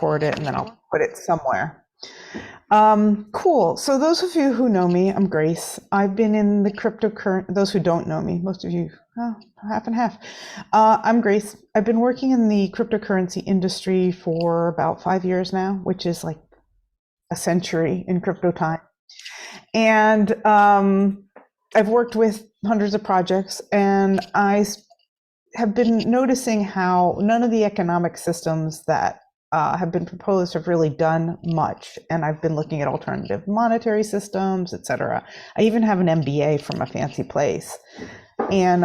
record it and then I'll put it somewhere. Cool. So those of you who know me, I'm Grace. I've been in the cryptocurrency, those who don't know me, most of you, half and half. I'm Grace. I've been working in the cryptocurrency industry for about 5 years now, which is like a century in crypto time. And I've worked with hundreds of projects, and I have been noticing how none of the economic systems that have been proposed have really done much. And I've been looking at alternative monetary systems, et cetera. I even have an MBA from a fancy place. And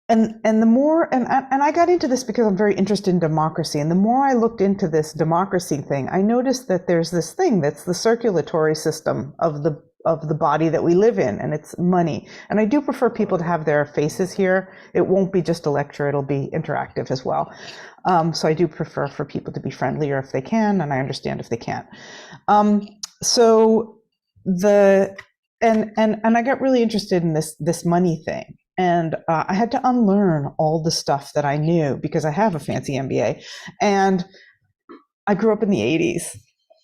the more, and I got into this because I'm very interested in democracy. And the more I looked into this democracy thing, I noticed that there's this thing that's the circulatory system of the body that we live in, and it's money. And I do prefer people to have their faces here. It won't be just a lecture, it'll be interactive as well. So I do prefer for people to be friendlier if they can, and I understand if they can't. So I got really interested in this money thing. And I had to unlearn all the stuff that I knew because I have a fancy MBA. And I grew up in the 80s.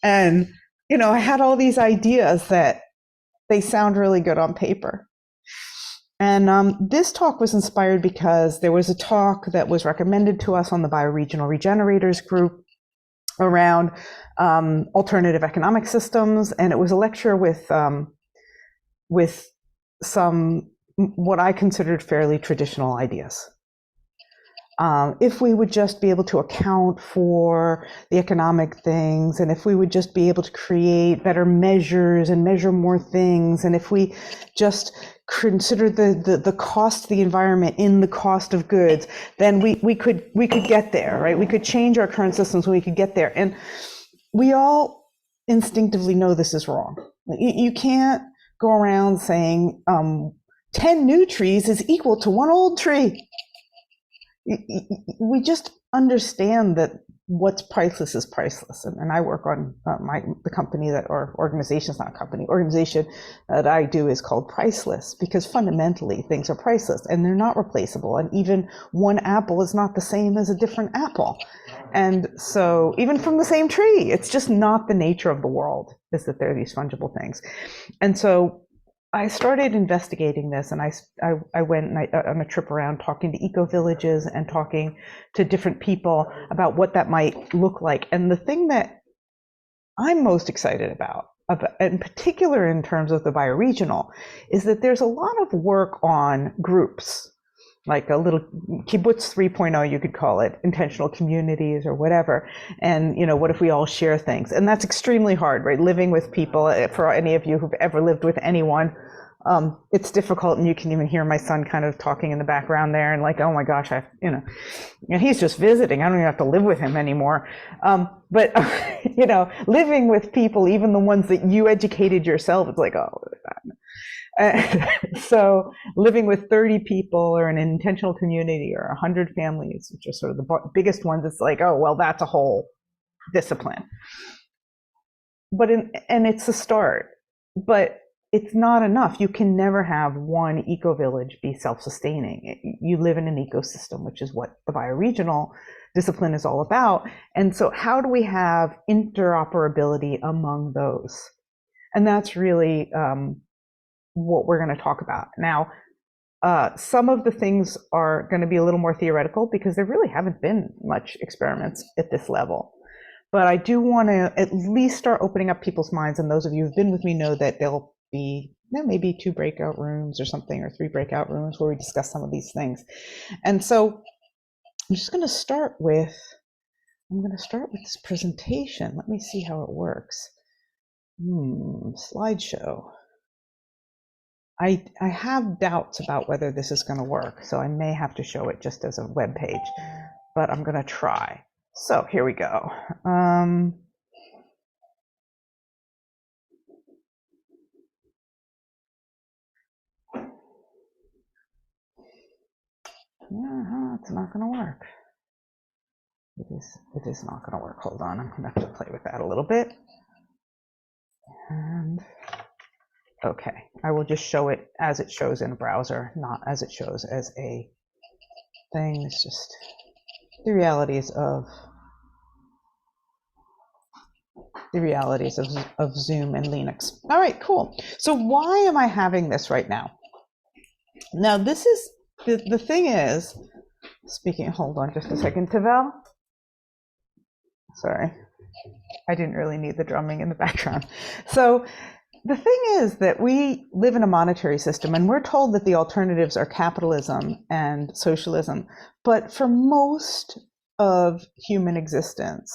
And, you know, I had all these ideas that they sound really good on paper. And this talk was inspired because there was a talk that was recommended to us on the BioRegional Regenerators group around alternative economic systems. And it was a lecture with some what I considered fairly traditional ideas. If we would just be able to account for the economic things, and if we would just be able to create better measures and measure more things, and if we just consider the cost to the environment in the cost of goods, then we could get there, right? We could change our current systems and we could get there. And we all instinctively know this is wrong. You can't go around saying 10 new trees is equal to 1 old tree. We just understand that what's priceless is priceless. And I work on the company that, or organization's not a company, organization that I do is called Priceless, because fundamentally things are priceless and they're not replaceable. And even one apple is not the same as a different apple. And so even from the same tree, it's just not the nature of the world, is that there are these fungible things. And so I started investigating this, and I went on a trip around talking to eco-villages and talking to different people about what that might look like. And the thing that I'm most excited about, in particular in terms of the bioregional, is that there's a lot of work on groups, like a little kibbutz 3.0, you could call it, intentional communities or whatever. And, you know, what if we all share things? And that's extremely hard, right? Living with people, for any of you who've ever lived with anyone, it's difficult. And you can even hear my son kind of talking in the background there and like, oh my gosh, he's just visiting. I don't even have to live with him anymore. But you know, living with people, even the ones that you educated yourself, it's like, oh, so living with 30 people or an intentional community or 100 families, which are sort of the biggest ones, it's like, oh, well, that's a whole discipline. But and it's a start, but it's not enough. You can never have one eco-village be self-sustaining. You live in an ecosystem, which is what the bioregional discipline is all about. And so how do we have interoperability among those? And that's really what we're going to talk about. Now, some of the things are going to be a little more theoretical because there really haven't been much experiments at this level. But I do want to at least start opening up people's minds. And those of you who've been with me know that there'll be maybe 2 breakout rooms or something, or 3 breakout rooms where we discuss some of these things. And so I'm just going to start with, this presentation. Let me see how it works. Slideshow. I have doubts about whether this is going to work, so I may have to show it just as a web page, but I'm going to try. So here we go. It's not going to work. It is not going to work. Hold on, I'm going to have to play with that a little bit. And okay, I will just show it as it shows in a browser, not as it shows as a thing. It's just the realities of the realities of Zoom and Linux. All right, cool. So why am I having this right now? Now, this is, the thing is, speaking, hold on just a second, Tavel. Sorry, I didn't really need the drumming in the background. So the thing is that we live in a monetary system, and we're told that the alternatives are capitalism and socialism. But for most of human existence,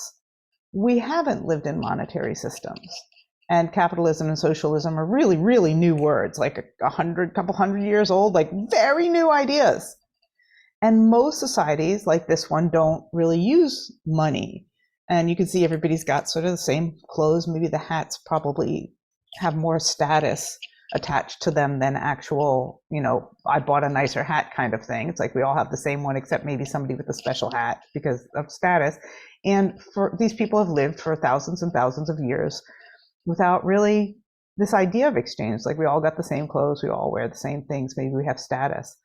we haven't lived in monetary systems. And capitalism and socialism are really, really new words, like a couple hundred years old, like very new ideas. And most societies, like this one, don't really use money. And you can see everybody's got sort of the same clothes. Maybe the hats probably have more status attached to them than actual, I bought a nicer hat kind of thing. It's like we all have the same one, except maybe somebody with a special hat because of status. And for these people have lived for thousands and thousands of years without really this idea of exchange. Like we all got the same clothes, we all wear the same things, maybe we have status.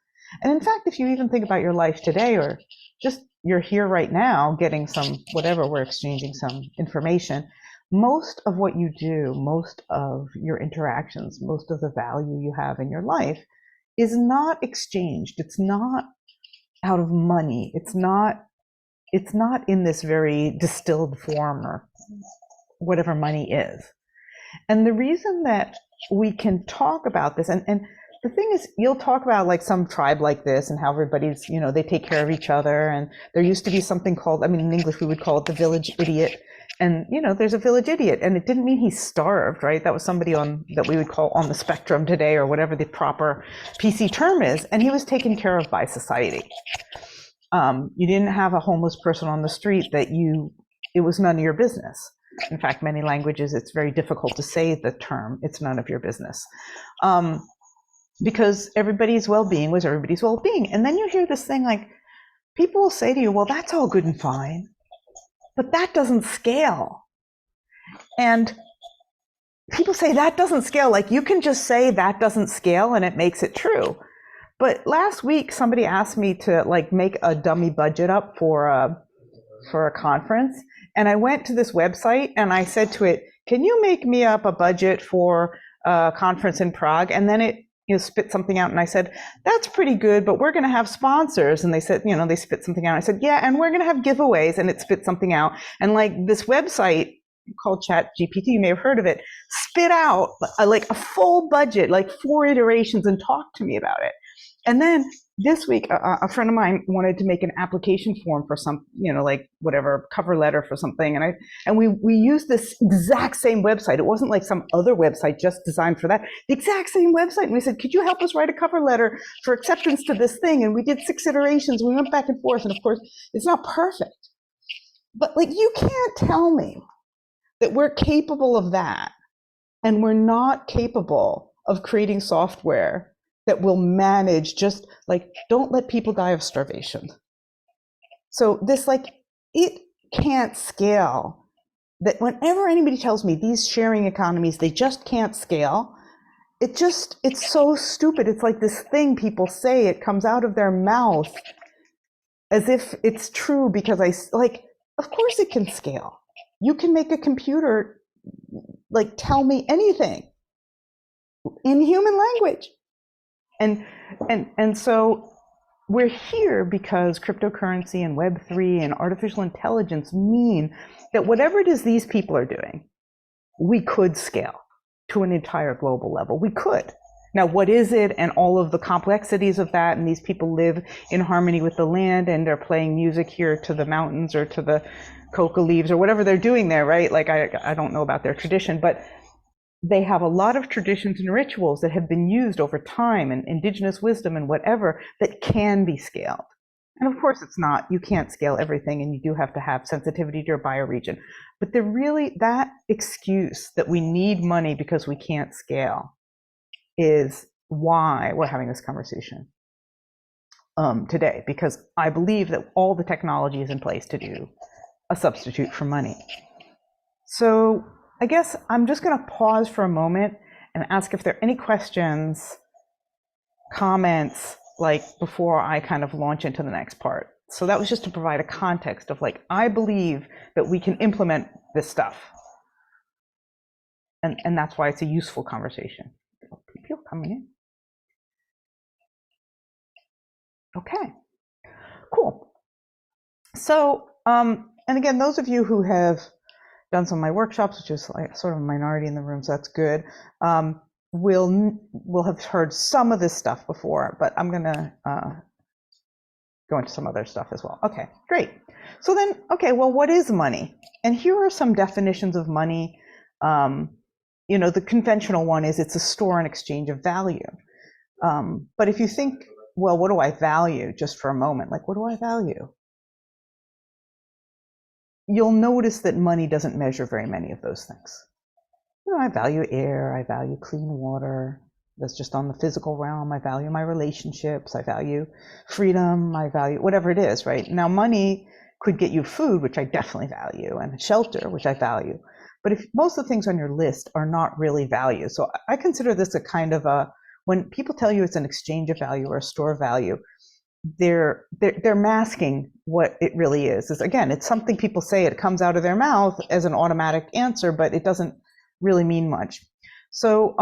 And in fact, if you even think about your life today, or just you're here right now getting some whatever, we're exchanging some information, most of what you do, most of your interactions, most of the value you have in your life is not exchanged. It's not out of money. It's not in this very distilled form or whatever money is. And the reason that we can talk about this, and the thing is, you'll talk about like some tribe like this and how everybody's, they take care of each other. And there used to be something called, in English, we would call it the village idiot. And, there's a village idiot, and it didn't mean he starved, right? That was somebody that we would call on the spectrum today, or whatever the proper PC term is. And he was taken care of by society. You didn't have a homeless person on the street it was none of your business. In fact, many languages, it's very difficult to say the term, it's none of your business. Because everybody's well-being was everybody's well-being. And then you hear this thing like, people will say to you, well, that's all good and fine, but that doesn't scale. And people say that doesn't scale. Like you can just say that doesn't scale and it makes it true. But last week, somebody asked me to like make a dummy budget up for a conference. And I went to this website and I said to it, can you make me up a budget for a conference in Prague? And then it spit something out, and I said, that's pretty good, but we're going to have sponsors. And they said, they spit something out. I said, yeah, and we're going to have giveaways, and it spit something out. And like this website called ChatGPT, you may have heard of it, spit out like a full budget, like 4 iterations, and talked to me about it. And then this week, a friend of mine wanted to make an application form for some, like whatever, cover letter for something. And we used this exact same website. It wasn't like some other website just designed for that. The exact same website. And we said, could you help us write a cover letter for acceptance to this thing? And we did 6 iterations. We went back and forth. And of course, it's not perfect. But like, you can't tell me that we're capable of that, and we're not capable of creating software that will manage, just like, don't let people die of starvation. So this, like, it can't scale. That whenever anybody tells me these sharing economies, they just can't scale, it's so stupid. It's like this thing people say, it comes out of their mouth as if it's true, because of course it can scale. You can make a computer, like, tell me anything in human language. And so we're here because cryptocurrency and Web3 and artificial intelligence mean that whatever it is these people are doing, we could scale to an entire global level. We could. Now, what is it, and all of the complexities of that, and these people live in harmony with the land, and they're playing music here to the mountains or to the coca leaves or whatever they're doing there, right? Like, I don't know about their tradition, but they have a lot of traditions and rituals that have been used over time, and indigenous wisdom and whatever, that can be scaled. And of course it's not, you can't scale everything, and you do have to have sensitivity to your bioregion. But that excuse that we need money because we can't scale is why we're having this conversation today, because I believe that all the technology is in place to do a substitute for money. So I guess I'm just going to pause for a moment and ask if there are any questions, comments, like, before I kind of launch into the next part. So that was just to provide a context of, like, I believe that we can implement this stuff. And that's why it's a useful conversation. People coming in. Okay, cool. So, and again, those of you who have done some of my workshops, which is like sort of a minority in the room, so that's good, will have heard some of this stuff before, but I'm gonna go into some other stuff as well. Okay, great. So then, okay, well, what is money? And here are some definitions of money. The conventional one is it's a store and exchange of value. But if you think, well, what do I value, just for a moment, like, what do I value? You'll notice that money doesn't measure very many of those things. I value air, I value clean water. That's just on the physical realm. I value my relationships, I value freedom, I value whatever it is, right? Now, money could get you food, which I definitely value, and shelter, which I value. But if most of the things on your list are not really value, so I consider this a kind of when people tell you it's an exchange of value or a store of value, they're masking what it really is. Again, it's something people say, it comes out of their mouth as an automatic answer, but it doesn't really mean much. So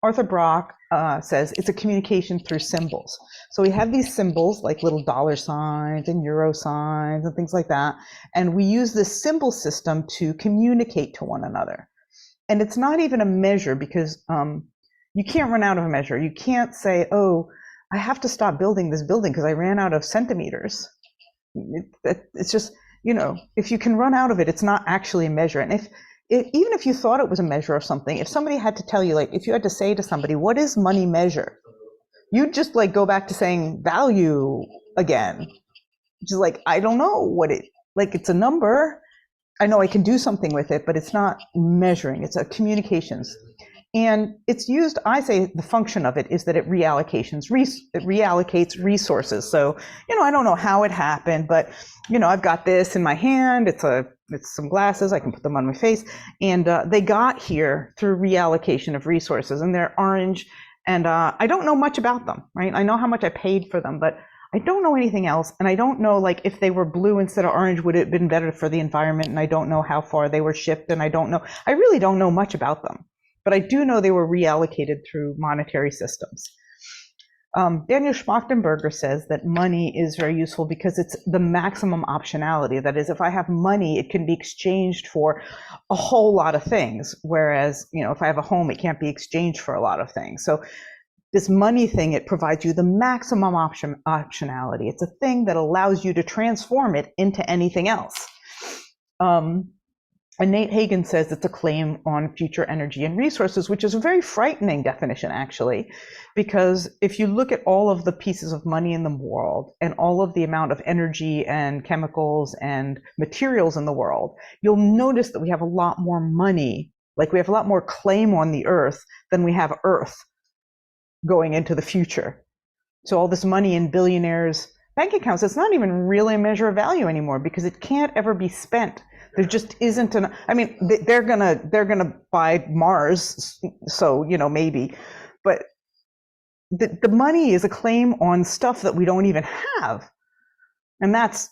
Arthur Brock says it's a communication through symbols. So we have these symbols like little dollar signs and euro signs and things like that. And we use this symbol system to communicate to one another. And it's not even a measure because you can't run out of a measure. You can't say, oh, I have to stop building this building because I ran out of centimeters. It's just, if you can run out of it, it's not actually a measure. And even if you thought it was a measure of something, if somebody had to tell you, like if you had to say to somebody, what is money measure? You'd just like go back to saying value again. Just like, I don't know what it's a number. I know I can do something with it, but it's not measuring, it's a communications. And it's used, I say the function of it is that it reallocates resources. So, I don't know how it happened, but, I've got this in my hand. It's some glasses. I can put them on my face. And they got here through reallocation of resources. And they're orange. And I don't know much about them, right? I know how much I paid for them, but I don't know anything else. And I don't know, like, if they were blue instead of orange, would it have been better for the environment? And I don't know how far they were shipped. And I really don't know much about them. But I do know they were reallocated through monetary systems. Daniel Schmachtenberger says that money is very useful because it's the maximum optionality. That is, if I have money, it can be exchanged for a whole lot of things. Whereas, if I have a home, it can't be exchanged for a lot of things. So this money thing, it provides you the maximum optionality. It's a thing that allows you to transform it into anything else. And Nate Hagen says it's a claim on future energy and resources, which is a very frightening definition, actually, because if you look at all of the pieces of money in the world and all of the amount of energy and chemicals and materials in the world, you'll notice that we have a lot more money, like we have a lot more claim on the earth than we have earth going into the future. So all this money in billionaires' bank accounts, it's not even really a measure of value anymore because it can't ever be spent. There just isn't they're gonna buy Mars, so maybe, but the money is a claim on stuff that we don't even have, and that's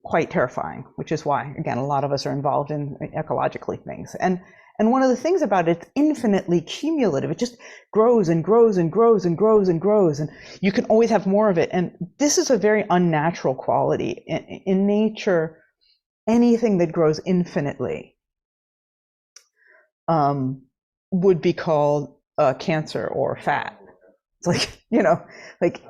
quite terrifying. Which is why, again, a lot of us are involved in ecologically things, and one of the things about it, it's infinitely cumulative. It just grows and grows and grows and grows and grows, and you can always have more of it. And this is a very unnatural quality in nature. Anything that grows infinitely would be called cancer or fat. It's like,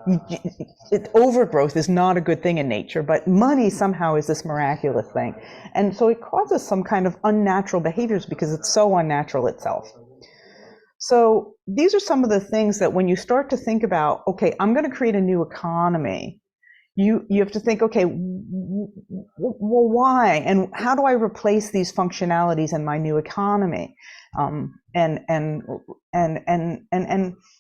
overgrowth is not a good thing in nature, but money somehow is this miraculous thing. And so it causes some kind of unnatural behaviors because it's so unnatural itself. So these are some of the things that when you start to think about, okay, I'm going to create a new economy, you have to think, okay, well, why? And how do I replace these functionalities in my new economy? And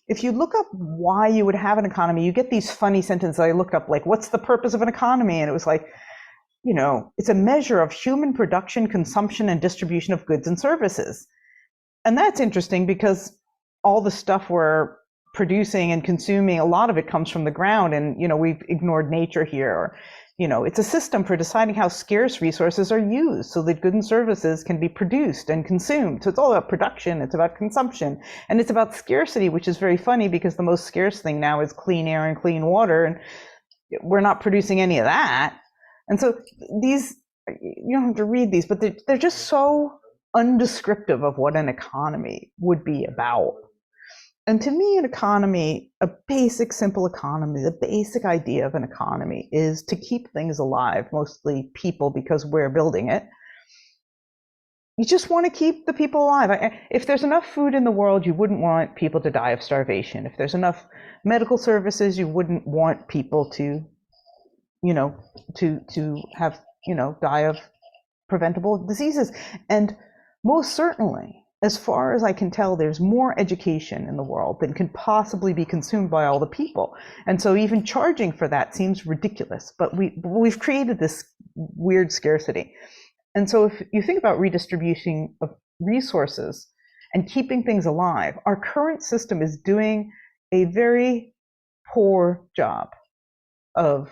if you look up why you would have an economy, you get these funny sentences. I looked up, like, what's the purpose of an economy? And it was like, it's a measure of human production, consumption, and distribution of goods and services. And that's interesting because all the stuff we're producing and consuming, a lot of it comes from the ground, and we've ignored nature here. It's a system for deciding how scarce resources are used so that goods and services can be produced and consumed. So it's all about production, it's about consumption, and it's about scarcity, which is very funny because the most scarce thing now is clean air and clean water, and we're not producing any of that. And so these, you don't have to read these, but they're just so undescriptive of what an economy would be about. And to me, an economy, a basic, simple economy, the basic idea of an economy is to keep things alive, mostly people, because we're building it. You just want to keep the people alive. If there's enough food in the world, you wouldn't want people to die of starvation. If there's enough medical services, you wouldn't want people to have, die of preventable diseases. And most certainly, as far as I can tell, there's more education in the world than can possibly be consumed by all the people. And so even charging for that seems ridiculous, but we've created this weird scarcity. And so if you think about redistribution of resources and keeping things alive, our current system is doing a very poor job of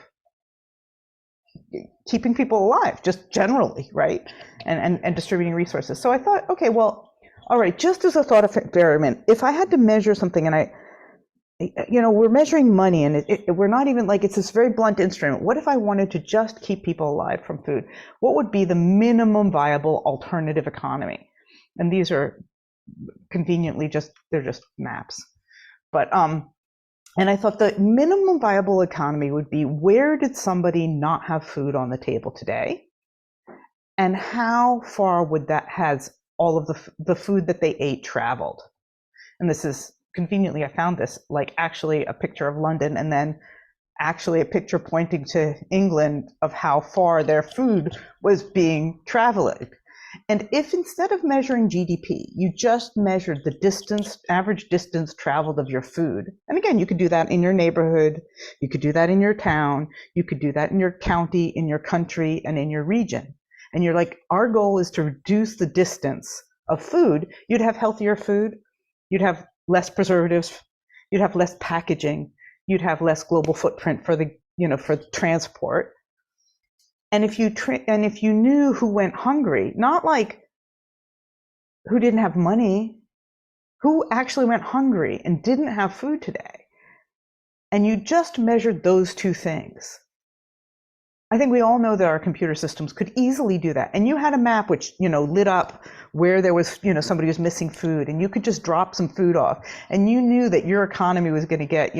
keeping people alive, just generally, right? And distributing resources. So I thought, okay, well, all right, just as a thought experiment, if I had to measure something, and we're measuring money, and we're not even like, it's this very blunt instrument. What if I wanted to just keep people alive from food? What would be the minimum viable alternative economy? And these are conveniently they're just maps. But, and I thought the minimum viable economy would be, where did somebody not have food on the table today? And how far would that has all of the food that they ate traveled? And this is conveniently, I found this like actually a picture of London, and then actually a picture pointing to England of how far their food was being traveled. And if instead of measuring GDP, you just measured the average distance traveled of your food, and again, you could do that in your neighborhood, you could do that in your town, you could do that in your county, in your country, and in your region. And you're like, our goal is to reduce the distance of food. You'd have healthier food, you'd have less preservatives, you'd have less packaging, you'd have less global footprint for for transport. And if you knew who went hungry, not like who didn't have money, who actually went hungry and didn't have food today, and you just measured those two things, I think we all know that our computer systems could easily do that. And you had a map which, lit up where there was, somebody was missing food, and you could just drop some food off, and you knew that your economy was going to get,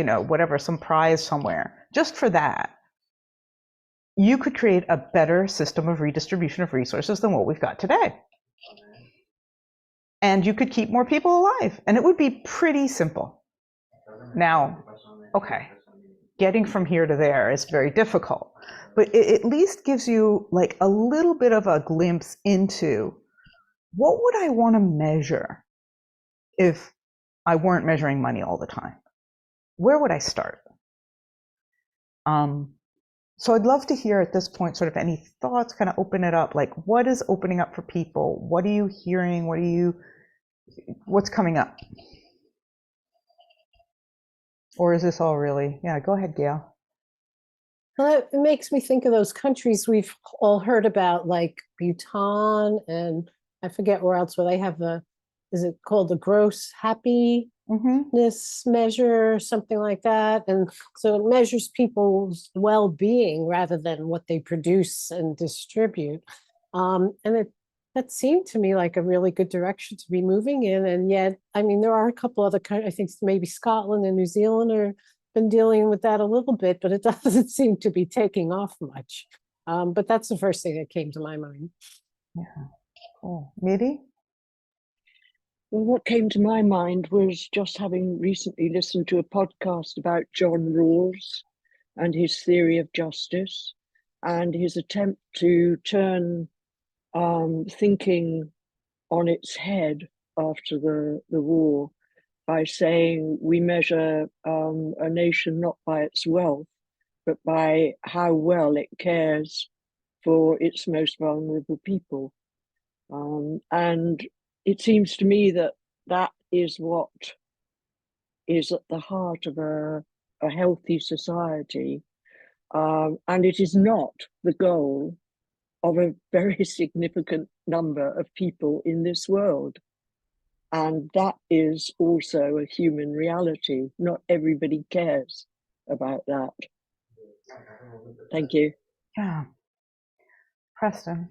some prize somewhere. Just for that, you could create a better system of redistribution of resources than what we've got today. And you could keep more people alive, and it would be pretty simple. Now, okay, getting from here to there is very difficult. But it at least gives you like a little bit of a glimpse into what would I want to measure if I weren't measuring money all the time? Where would I start? So I'd love to hear at this point sort of any thoughts, kind of open it up, like what is opening up for people? What are you hearing? What's coming up? Or is this all really, yeah, go ahead, Gail. Well, it makes me think of those countries we've all heard about, like Bhutan, and I forget where else, where they have is it called the gross happiness measure, something like that? And so it measures people's well-being rather than what they produce and distribute. And that seemed to me like a really good direction to be moving in. And yet, I mean, there are a couple other countries, I think maybe Scotland and New Zealand are been dealing with that a little bit, but it doesn't seem to be taking off much. But that's the first thing that came to my mind. Yeah, cool. Miri? Well, what came to my mind was just having recently listened to a podcast about John Rawls and his theory of justice and his attempt to turn thinking on its head after the war by saying we measure a nation not by its wealth, but by how well it cares for its most vulnerable people. And it seems to me that is what is at the heart of a healthy society. And it is not the goal of a very significant number of people in this world. And that is also a human reality. Not everybody cares about that. Thank you. Yeah. Preston.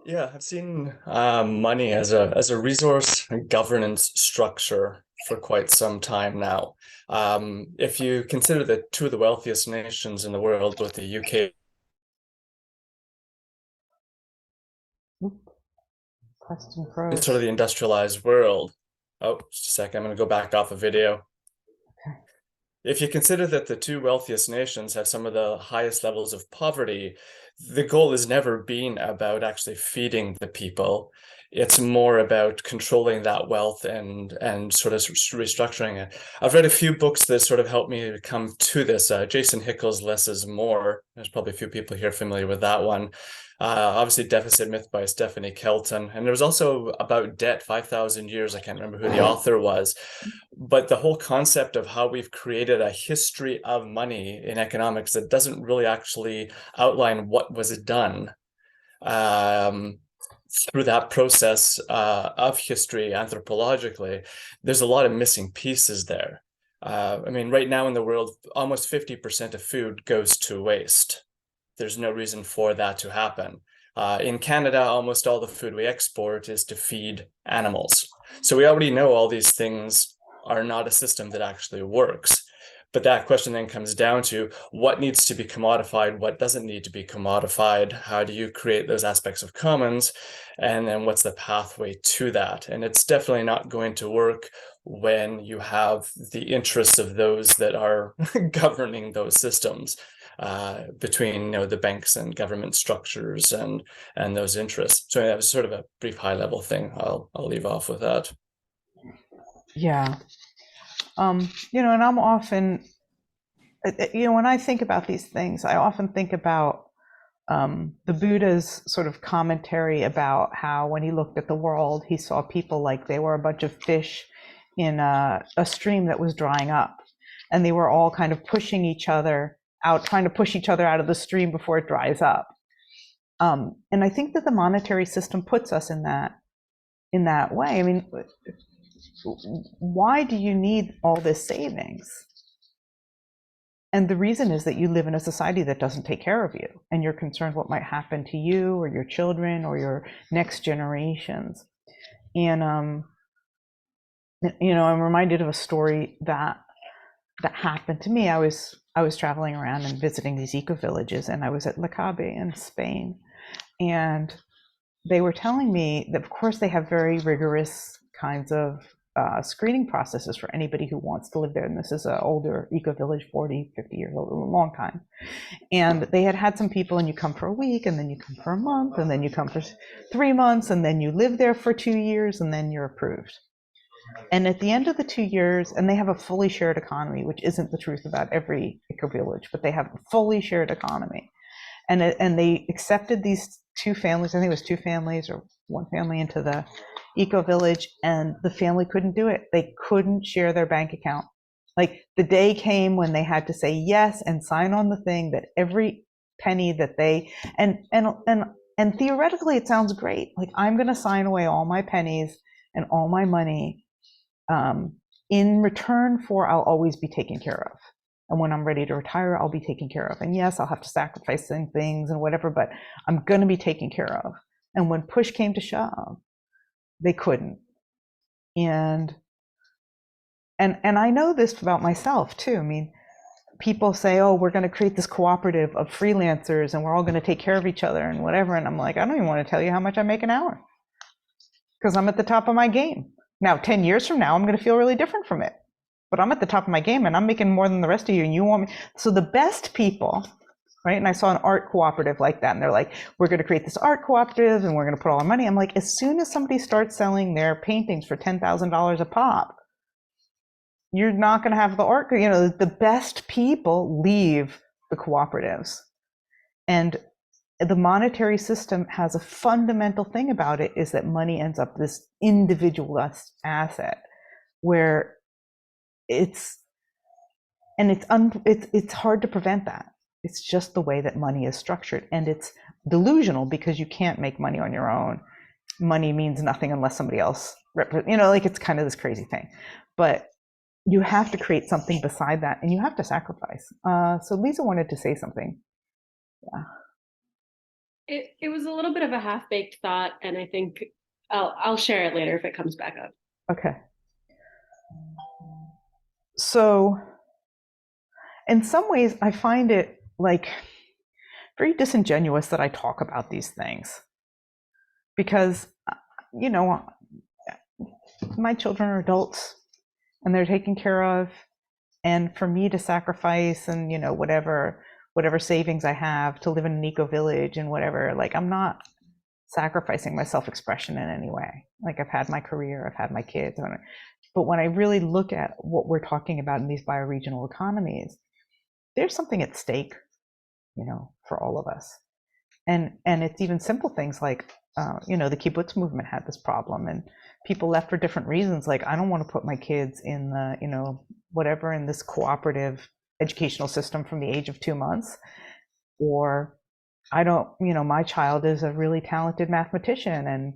Yeah, I've seen money as a resource and governance structure for quite some time now. If you consider the two of the wealthiest nations in the world, both the UK. Preston froze. Sort of the industrialized world. Oh, just a second, I'm going to go back off the video. Okay. If you consider that the two wealthiest nations have some of the highest levels of poverty, the goal has never been about actually feeding the people. It's more about controlling that wealth and sort of restructuring it. I've read a few books that sort of helped me come to this. Jason Hickel's Less is More. There's probably a few people here familiar with that one. Obviously, Deficit Myth by Stephanie Kelton. And there was also About Debt, 5,000 Years. I can't remember who the author was. But the whole concept of how we've created a history of money in economics that doesn't really actually outline what was done through that process of history anthropologically, there's a lot of missing pieces there. I mean, right now in the world, almost 50% of food goes to waste. There's no reason for that to happen. In Canada, almost all the food we export is to feed animals. So we already know all these things are not a system that actually works. But that question then comes down to what needs to be commodified, what doesn't need to be commodified, how do you create those aspects of commons, and then what's the pathway to that? And it's definitely not going to work when you have the interests of those that are governing those systems between the banks and government structures and those interests. So that was sort of a brief high level thing. I'll leave off with that. Yeah. And I'm often, when I think about these things, I often think about the Buddha's sort of commentary about how when he looked at the world, he saw people like they were a bunch of fish in a stream that was drying up. And they were all kind of pushing each other out, trying to push each other out of the stream before it dries up. And I think that the monetary system puts us in that way. I mean, why do you need all this savings? And the reason is that you live in a society that doesn't take care of you, and you're concerned what might happen to you or your children or your next generations. And I'm reminded of a story that happened to me. I was traveling around and visiting these eco villages, and I was at Le Cabe in Spain, and they were telling me that of course they have very rigorous kinds of screening processes for anybody who wants to live there. And this is an older eco-village, 40, 50 years old, a long time. And they had some people, and you come for a week, and then you come for a month, and then you come for 3 months, and then you live there for 2 years, and then you're approved. And at the end of the 2 years, and they have a fully shared economy, which isn't the truth about every eco-village, but they have a fully shared economy. And they accepted these two families, I think it was two families or one family, into the eco village, and the family couldn't do it. They couldn't share their bank account. Like the day came when they had to say yes and sign on the thing that every penny that they and theoretically it sounds great. Like, I'm going to sign away all my pennies and all my money in return for I'll always be taken care of. And when I'm ready to retire, I'll be taken care of. And yes, I'll have to sacrifice some things and whatever, but I'm going to be taken care of. And when push came to shove, they couldn't. And I know this about myself too. I mean, people say, oh, we're going to create this cooperative of freelancers and we're all going to take care of each other and whatever. And I'm like, I don't even want to tell you how much I make an hour, because I'm at the top of my game. Now, 10 years from now, I'm going to feel really different from it. But I'm at the top of my game and I'm making more than the rest of you, and you want me. So the best people, right? And I saw an art cooperative like that, and they're like, we're going to create this art cooperative and we're going to put all our money. I'm like, as soon as somebody starts selling their paintings for $10,000 a pop, you're not going to have the art. The best people leave the cooperatives. And the monetary system has a fundamental thing about it, is that money ends up this individualist asset where it's And it's hard to prevent that. It's just the way that money is structured, and it's delusional because you can't make money on your own. Money means nothing unless somebody else, like it's kind of this crazy thing. But you have to create something beside that, and you have to sacrifice. So Lisa wanted to say something. Yeah. It was a little bit of a half-baked thought, and I think I'll share it later if it comes back up. Okay. So in some ways, I find it like very disingenuous that I talk about these things, because, my children are adults and they're taken care of. And for me to sacrifice and, whatever savings I have to live in an eco village and whatever, like, I'm not sacrificing my self-expression in any way. Like, I've had my career, I've had my kids. But when I really look at what we're talking about in these bioregional economies, there's something at stake, for all of us. And it's even simple things like, the kibbutz movement had this problem, and people left for different reasons. Like, I don't want to put my kids in the, whatever, in this cooperative educational system from the age of 2 months. Or I don't, my child is a really talented mathematician and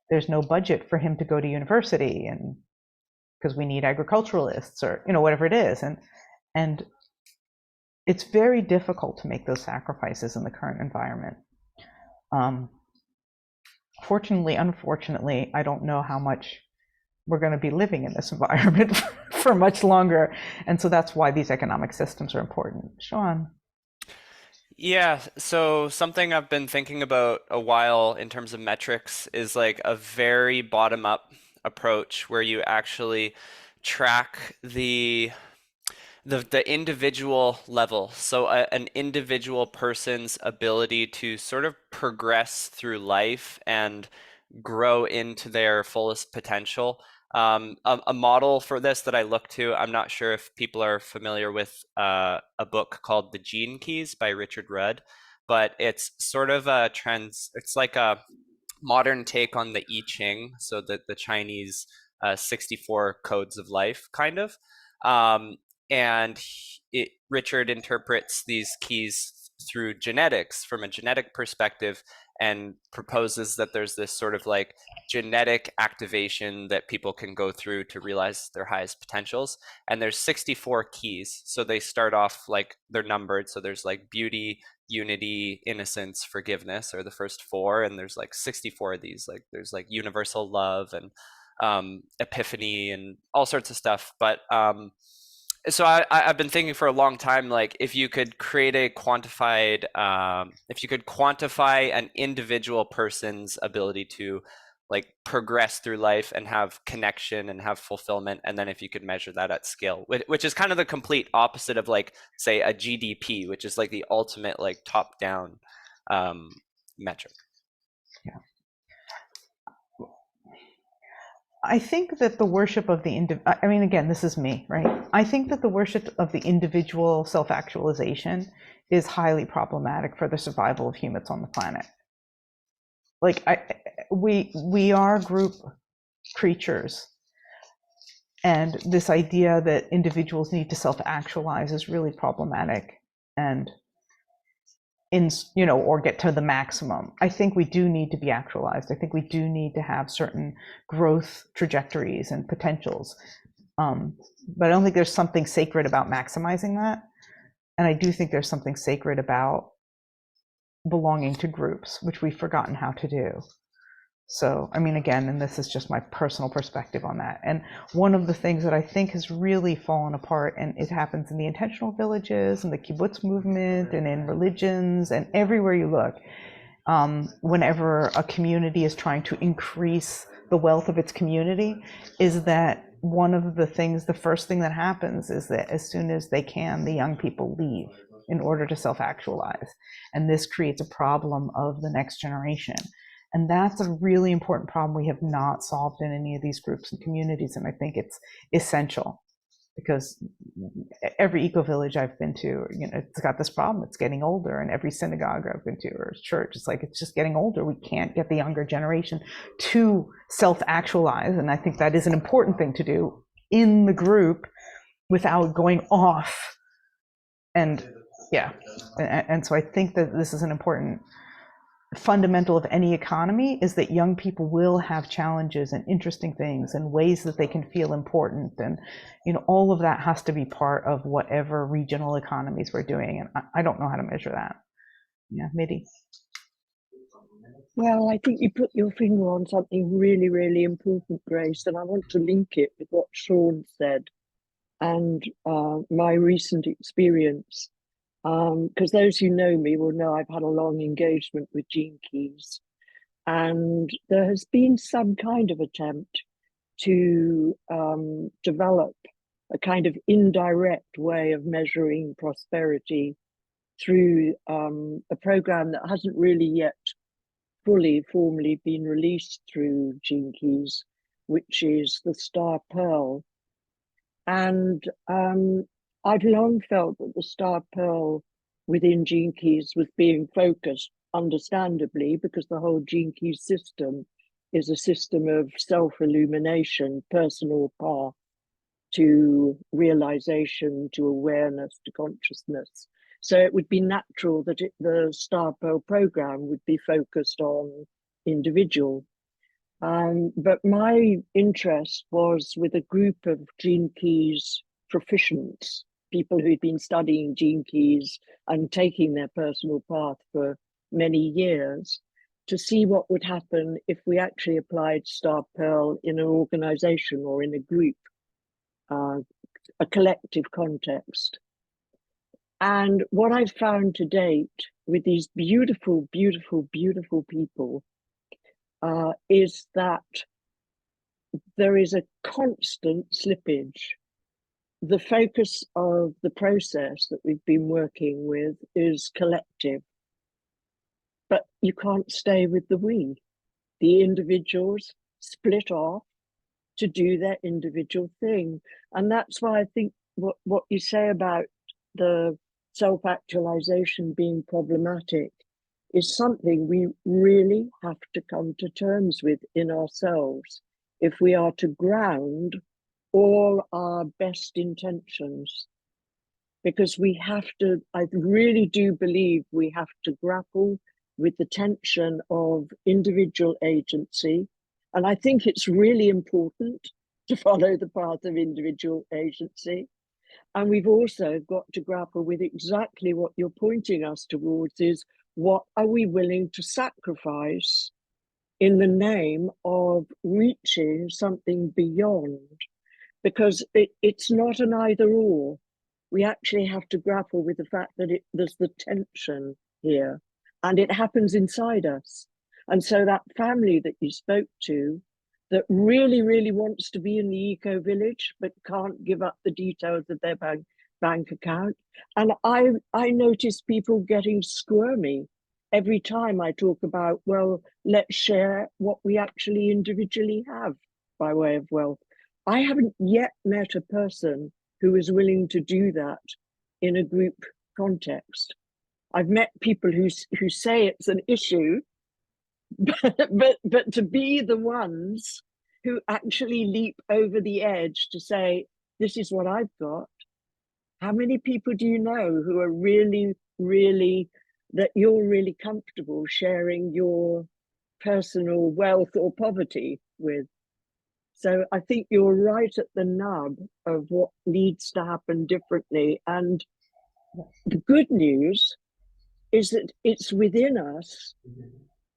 there's no budget for him to go to university, and because we need agriculturalists, or, whatever it is. And it's very difficult to make those sacrifices in the current environment. Fortunately, unfortunately, I don't know how much we're going to be living in this environment for much longer. And so that's why these economic systems are important. Sean. Yeah, so something I've been thinking about a while in terms of metrics is like a very bottom-up approach where you actually track the individual level. So an individual person's ability to sort of progress through life and grow into their fullest potential. A model for this that I look to, I'm not sure if people are familiar with a book called The Gene Keys by Richard Rudd, but it's sort of it's like a modern take on the I Ching, so the Chinese 64 codes of life, kind of. And Richard interprets these keys through genetics from a genetic perspective, and proposes that there's this sort of like genetic activation that people can go through to realize their highest potentials. And there's 64 keys. So they start off like they're numbered. So there's like beauty, unity, innocence, forgiveness are the first 4. And there's like 64 of these. Like there's like universal love and epiphany and all sorts of stuff. But so I've been thinking for a long time, like if you could create a quantified, if you could quantify an individual person's ability to like progress through life and have connection and have fulfillment, and then if you could measure that at scale, which is kind of the complete opposite of like, say, a GDP, which is like the ultimate like top-down metric. Yeah. I think that the worship of the again, this is me, right? I think that the worship of the individual self-actualization is highly problematic for the survival of humans on the planet. Like, we are group creatures, and this idea that individuals need to self-actualize is really problematic, and or get to the maximum. I think we do need to be actualized. I think we do need to have certain growth trajectories and potentials. But I don't think there's something sacred about maximizing that. And I do think there's something sacred about belonging to groups, which we've forgotten how to do. So, again, and this is just my personal perspective on that. And one of the things that I think has really fallen apart, and it happens in the intentional villages and the kibbutz movement and in religions and everywhere you look, whenever a community is trying to increase the wealth of its community, is that one of the things, the first thing that happens is that as soon as they can, the young people leave in order to self-actualize. And this creates a problem of the next generation. And that's a really important problem we have not solved in any of these groups and communities. And I think it's essential, because every eco-village I've been to, it's got this problem. It's getting older, and every synagogue I've been to or church, it's just getting older. We can't get the younger generation to self-actualize. And I think that is an important thing to do in the group without going off And yeah, and so I think that this is an important fundamental of any economy, is that young people will have challenges and interesting things and ways that they can feel important, and all of that has to be part of whatever regional economies we're doing. And I don't know how to measure that. Yeah, Midi. Well, I think you put your finger on something really, really important, Grace, and I want to link it with what Sean said and my recent experience. Because those who know me will know I've had a long engagement with Gene Keys, and there has been some kind of attempt to develop a kind of indirect way of measuring prosperity through a program that hasn't really yet fully formally been released through Gene Keys, which is the Star Pearl. And I've long felt that the Star Pearl within Gene Keys was being focused, understandably, because the whole Gene Keys system is a system of self-illumination, personal path to realization, to awareness, to consciousness. So it would be natural that the Star Pearl program would be focused on individual. But my interest was with a group of Gene Keys proficients, people who'd been studying Gene Keys and taking their personal path for many years, to see what would happen if we actually applied Star Pearl in an organization or in a group, a collective context. And what I've found to date with these beautiful, beautiful, beautiful people is that there is a constant slippage. The focus of the process that we've been working with is collective, but you can't stay with the we. The individuals split off to do their individual thing. And that's why I think what you say about the self-actualization being problematic is something we really have to come to terms with in ourselves if we are to ground all our best intentions. Because we have to, I really do believe we have to grapple with the tension of individual agency. And I think it's really important to follow the path of individual agency. And we've also got to grapple with exactly what you're pointing us towards, is what are we willing to sacrifice in the name of reaching something beyond? Because it's not an either or. We actually have to grapple with the fact that there's the tension here, and it happens inside us. And so that family that you spoke to, that really, really wants to be in the eco village, but can't give up the details of their bank account. And I notice people getting squirmy every time I talk about, well, let's share what we actually individually have by way of wealth. I haven't yet met a person who is willing to do that in a group context. I've met people who say it's an issue, but to be the ones who actually leap over the edge to say, this is what I've got. How many people do you know who are really, really, that you're really comfortable sharing your personal wealth or poverty with? So I think you're right at the nub of what needs to happen differently. And the good news is that it's within us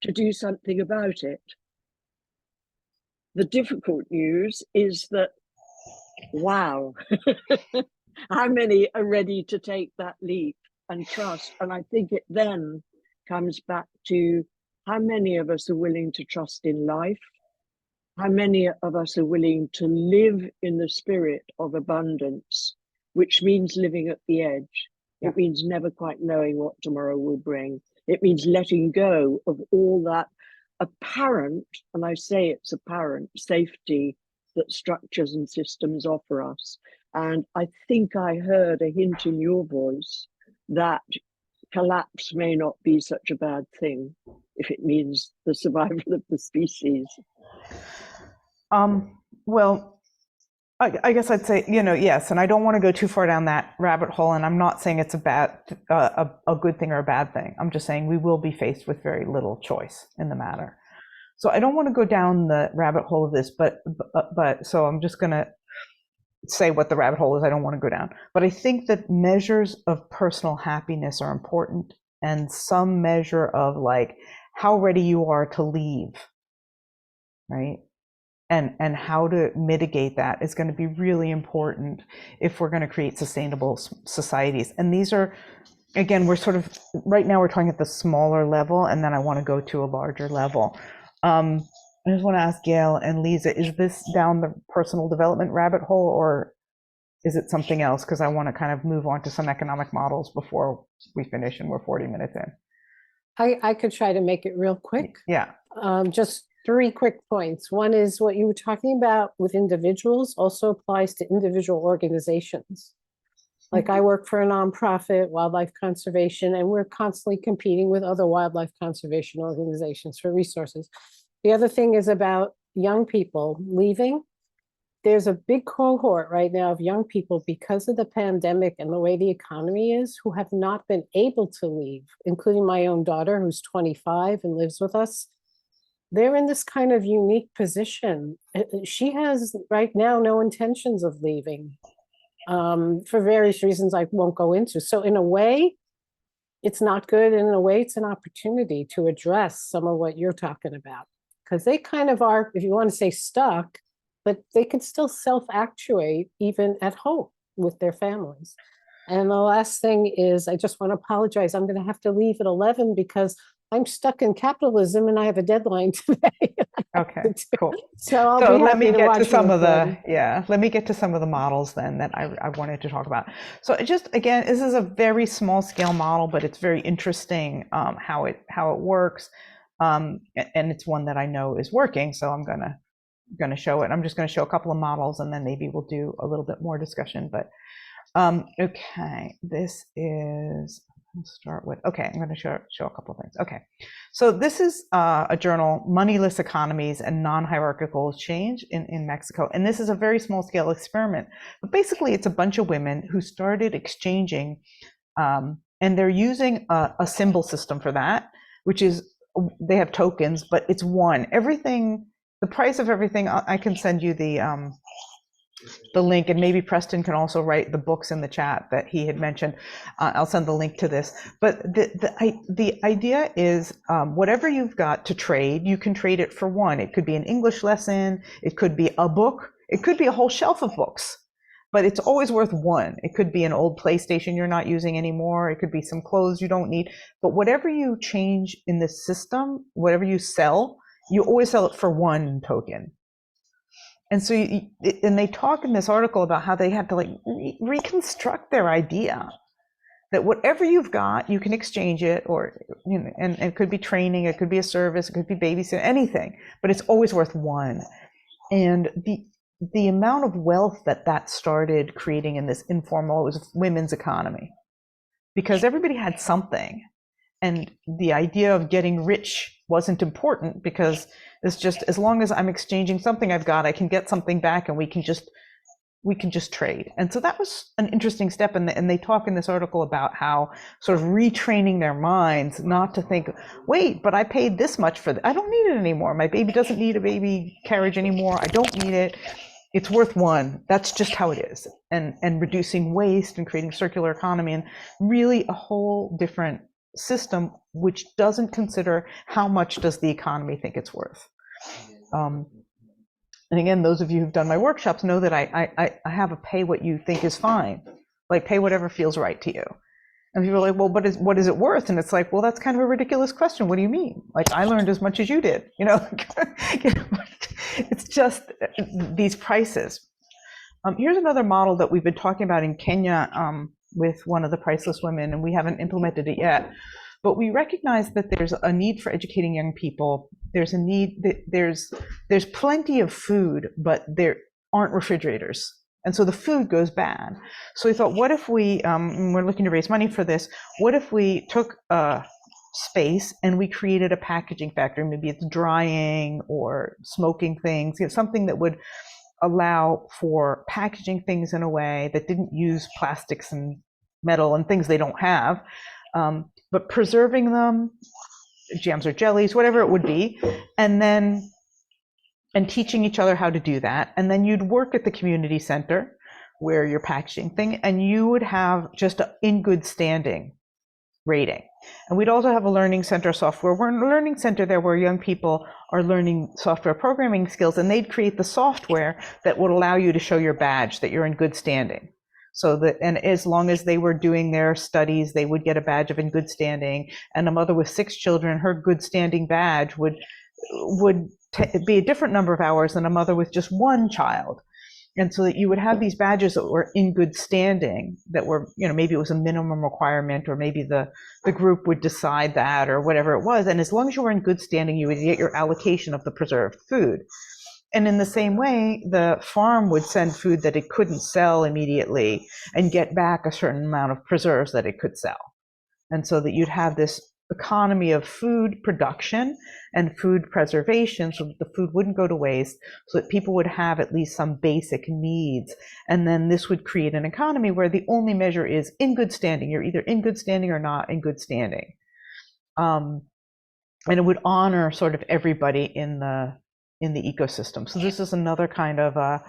to do something about it. The difficult news is that, wow, how many are ready to take that leap and trust? And I think it then comes back to how many of us are willing to trust in life? How many of us are willing to live in the spirit of abundance, which means living at the edge? Yeah. It means never quite knowing what tomorrow will bring. It means letting go of all that apparent, and I say it's apparent, safety that structures and systems offer us. And I think I heard a hint in your voice that collapse may not be such a bad thing if it means the survival of the species. Well, I guess I'd say, yes, and I don't want to go too far down that rabbit hole, and I'm not saying it's a good thing or a bad thing. I'm just saying we will be faced with very little choice in the matter. So I don't want to go down the rabbit hole of this, but so I'm just going to say what the rabbit hole is. I don't want to go down, but I think that measures of personal happiness are important, and some measure of like how ready you are to leave, right? And how to mitigate that is going to be really important if we're going to create sustainable societies. And these are, again, we're sort of, right now we're talking at the smaller level, and then I want to go to a larger level. I just want to ask Gail and Lisa, is this down the personal development rabbit hole, or is it something else? Because I want to kind of move on to some economic models before we finish, and we're 40 minutes in. I could try to make it real quick. Yeah. Just 3 quick points. One is what you were talking about with individuals also applies to individual organizations. Like I work for a nonprofit, wildlife conservation, and we're constantly competing with other wildlife conservation organizations for resources. The other thing is about young people leaving. There's a big cohort right now of young people because of the pandemic and the way the economy is, who have not been able to leave, including my own daughter, who's 25 and lives with us. They're in this kind of unique position. She has right now no intentions of leaving for various reasons I won't go into. So in a way, it's not good. And in a way, it's an opportunity to address some of what you're talking about. Because they kind of are, if you want to say stuck, but they can still self-actuate even at home with their families. And the last thing is, I just want to apologize. I'm going to have to leave at 11 because I'm stuck in capitalism and I have a deadline today. Okay, cool. So let me get to some of the models then that I wanted to talk about. So just again, this is a very small scale model, but it's very interesting how it works, and it's one that I know is working. So I'm gonna show it. I'm just going to show a couple of models, and then maybe we'll do a little bit more discussion. But okay, this is. I'll start with, okay, I'm going to show a couple of things. Okay, so this is a journal, Moneyless Economies and Non-Hierarchical Change in Mexico. And this is a very small scale experiment. But basically, it's a bunch of women who started exchanging, and they're using a symbol system for that, which is, they have tokens, but it's one. Everything, the price of everything, I can send you the link, and maybe Preston can also write the books in the chat that he had mentioned. I'll send the link to this. But the idea is whatever you've got to trade, you can trade it for one. It could be an English lesson, it could be a book, it could be a whole shelf of books, but it's always worth one. It could be an old PlayStation you're not using anymore, it could be some clothes you don't need, but whatever you change in this system, whatever you sell, you always sell it for one token. And so, and they talk in this article about how they had to like reconstruct their idea that whatever you've got, you can exchange it, or, and it could be training, it could be a service, it could be babysitting, anything, but it's always worth one. And the amount of wealth that started creating in this informal, it was women's economy, because everybody had something. And the idea of getting rich wasn't important, because it's just, as long as I'm exchanging something I've got, I can get something back, and we can just trade. And so that was an interesting step. And they talk in this article about how sort of retraining their minds not to think, wait, but I paid this much for I don't need it anymore. My baby doesn't need a baby carriage anymore. I don't need it. It's worth one. That's just how it is. And reducing waste and creating circular economy, and really a whole different system which doesn't consider how much does the economy think it's worth. And again, those of you who've done my workshops know that I have a pay what you think is fine, like pay whatever feels right to you. And people are like, well, what is it worth? And it's like, well, that's kind of a ridiculous question. What do you mean? Like, I learned as much as you did, It's just these prices. Here's another model that we've been talking about in Kenya with one of the priceless women, and we haven't implemented it yet. But we recognize that there's a need for educating young people. There's a need, there's plenty of food, but there aren't refrigerators. And so the food goes bad. So we thought, what if we, we're looking to raise money for this, what if we took space and we created a packaging factory? Maybe it's drying or smoking things, something that would allow for packaging things in a way that didn't use plastics and metal and things they don't have, but preserving them, jams or jellies, whatever it would be, and teaching each other how to do that. And then you'd work at the community center where you're packaging thing, and you would have just a in good standing rating. And we'd also have a learning center software. We're in a learning center there where young people are learning software programming skills, and they'd create the software that would allow you to show your badge that you're in good standing. So that, and as long as they were doing their studies, they would get a badge of in good standing. And a mother with 6 children, her good standing badge would be a different number of hours than a mother with just 1 child. And so that you would have these badges that were in good standing, that were, maybe it was a minimum requirement, or maybe the group would decide that, or whatever it was. And as long as you were in good standing, you would get your allocation of the preserved food. And in the same way, the farm would send food that it couldn't sell immediately and get back a certain amount of preserves that it could sell. And so that you'd have this economy of food production and food preservation, so that the food wouldn't go to waste, so that people would have at least some basic needs. And then this would create an economy where the only measure is in good standing. You're either in good standing or not in good standing. And it would honor sort of everybody in the ecosystem. So this is another kind of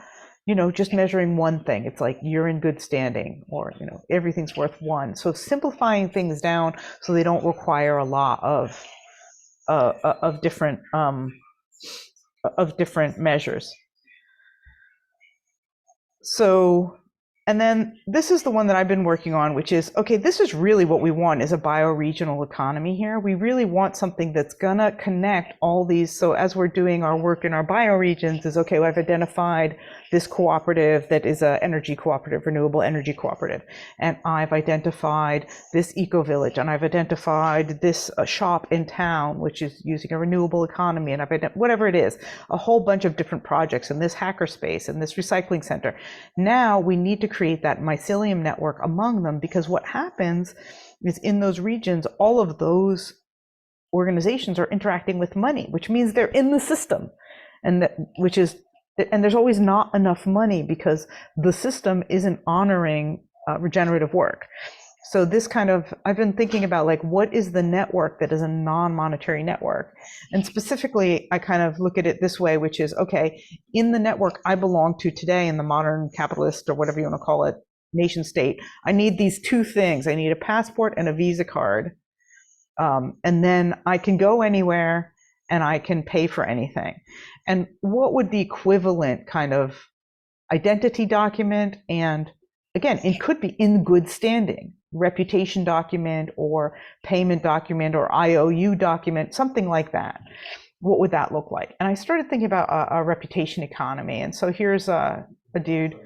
just measuring one thing. It's like you're in good standing, or everything's worth 1. So simplifying things down so they don't require a lot of different measures. So, and then this is the one that I've been working on, which is, okay, this is really what we want, is a bioregional economy here. We really want something that's gonna connect all these. So as we're doing our work in our bioregions, is okay, I've identified this cooperative that is an energy cooperative, renewable energy cooperative. And I've identified this eco-village, and I've identified this shop in town, which is using a renewable economy, and I've identified whatever it is, a whole bunch of different projects in this hackerspace and this recycling center. Now we need to create that mycelium network among them, because what happens is in those regions, all of those organizations are interacting with money, which means they're in the system, and there's always not enough money because the system isn't honoring regenerative work. So this kind of, I've been thinking about, like, what is the network that is a non-monetary network? And specifically, I kind of look at it this way, which is, okay, in the network I belong to today, in the modern capitalist, or whatever you want to call it, nation state, I need these 2 things. I need a passport and a Visa card. And then I can go anywhere and I can pay for anything. And what would the equivalent kind of identity document, and again, it could be in good standing, reputation document or payment document or IOU document, something like that. What would that look like? And I started thinking about a reputation economy. And so here's a dude,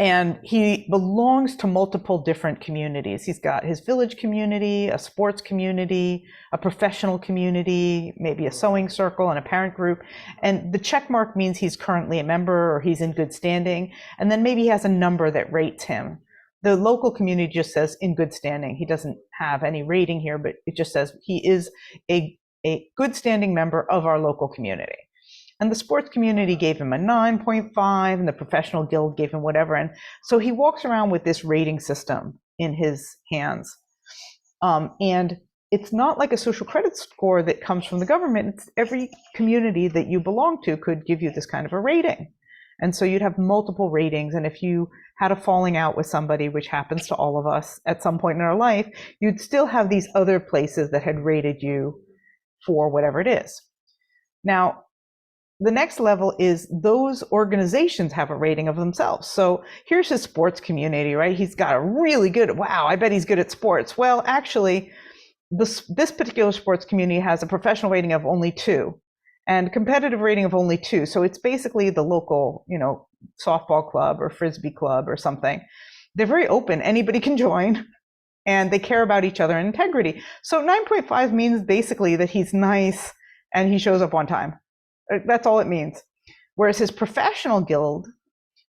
and he belongs to multiple different communities. He's got his village community, a sports community, a professional community, maybe a sewing circle and a parent group. And the check mark means he's currently a member or he's in good standing. And then maybe he has a number that rates him. The local community just says in good standing. He doesn't have any rating here, but it just says he is a good standing member of our local community. And the sports community gave him a 9.5, and the professional guild gave him whatever. And so he walks around with this rating system in his hands. And it's not like a social credit score that comes from the government. It's every community that you belong to could give you this kind of a rating. And so you'd have multiple ratings. And if you had a falling out with somebody, which happens to all of us at some point in our life, you'd still have these other places that had rated you for whatever it is. Now, the next level is those organizations have a rating of themselves. So here's his sports community, right? He's got a really good, wow, I bet he's good at sports. Well, actually, this particular sports community has a professional rating of only 2 and competitive rating of only 2. So it's basically the local, softball club or frisbee club or something. They're very open. Anybody can join, and they care about each other and integrity. So 9.5 means basically that he's nice and he shows up on time. That's all it means. Whereas his professional guild,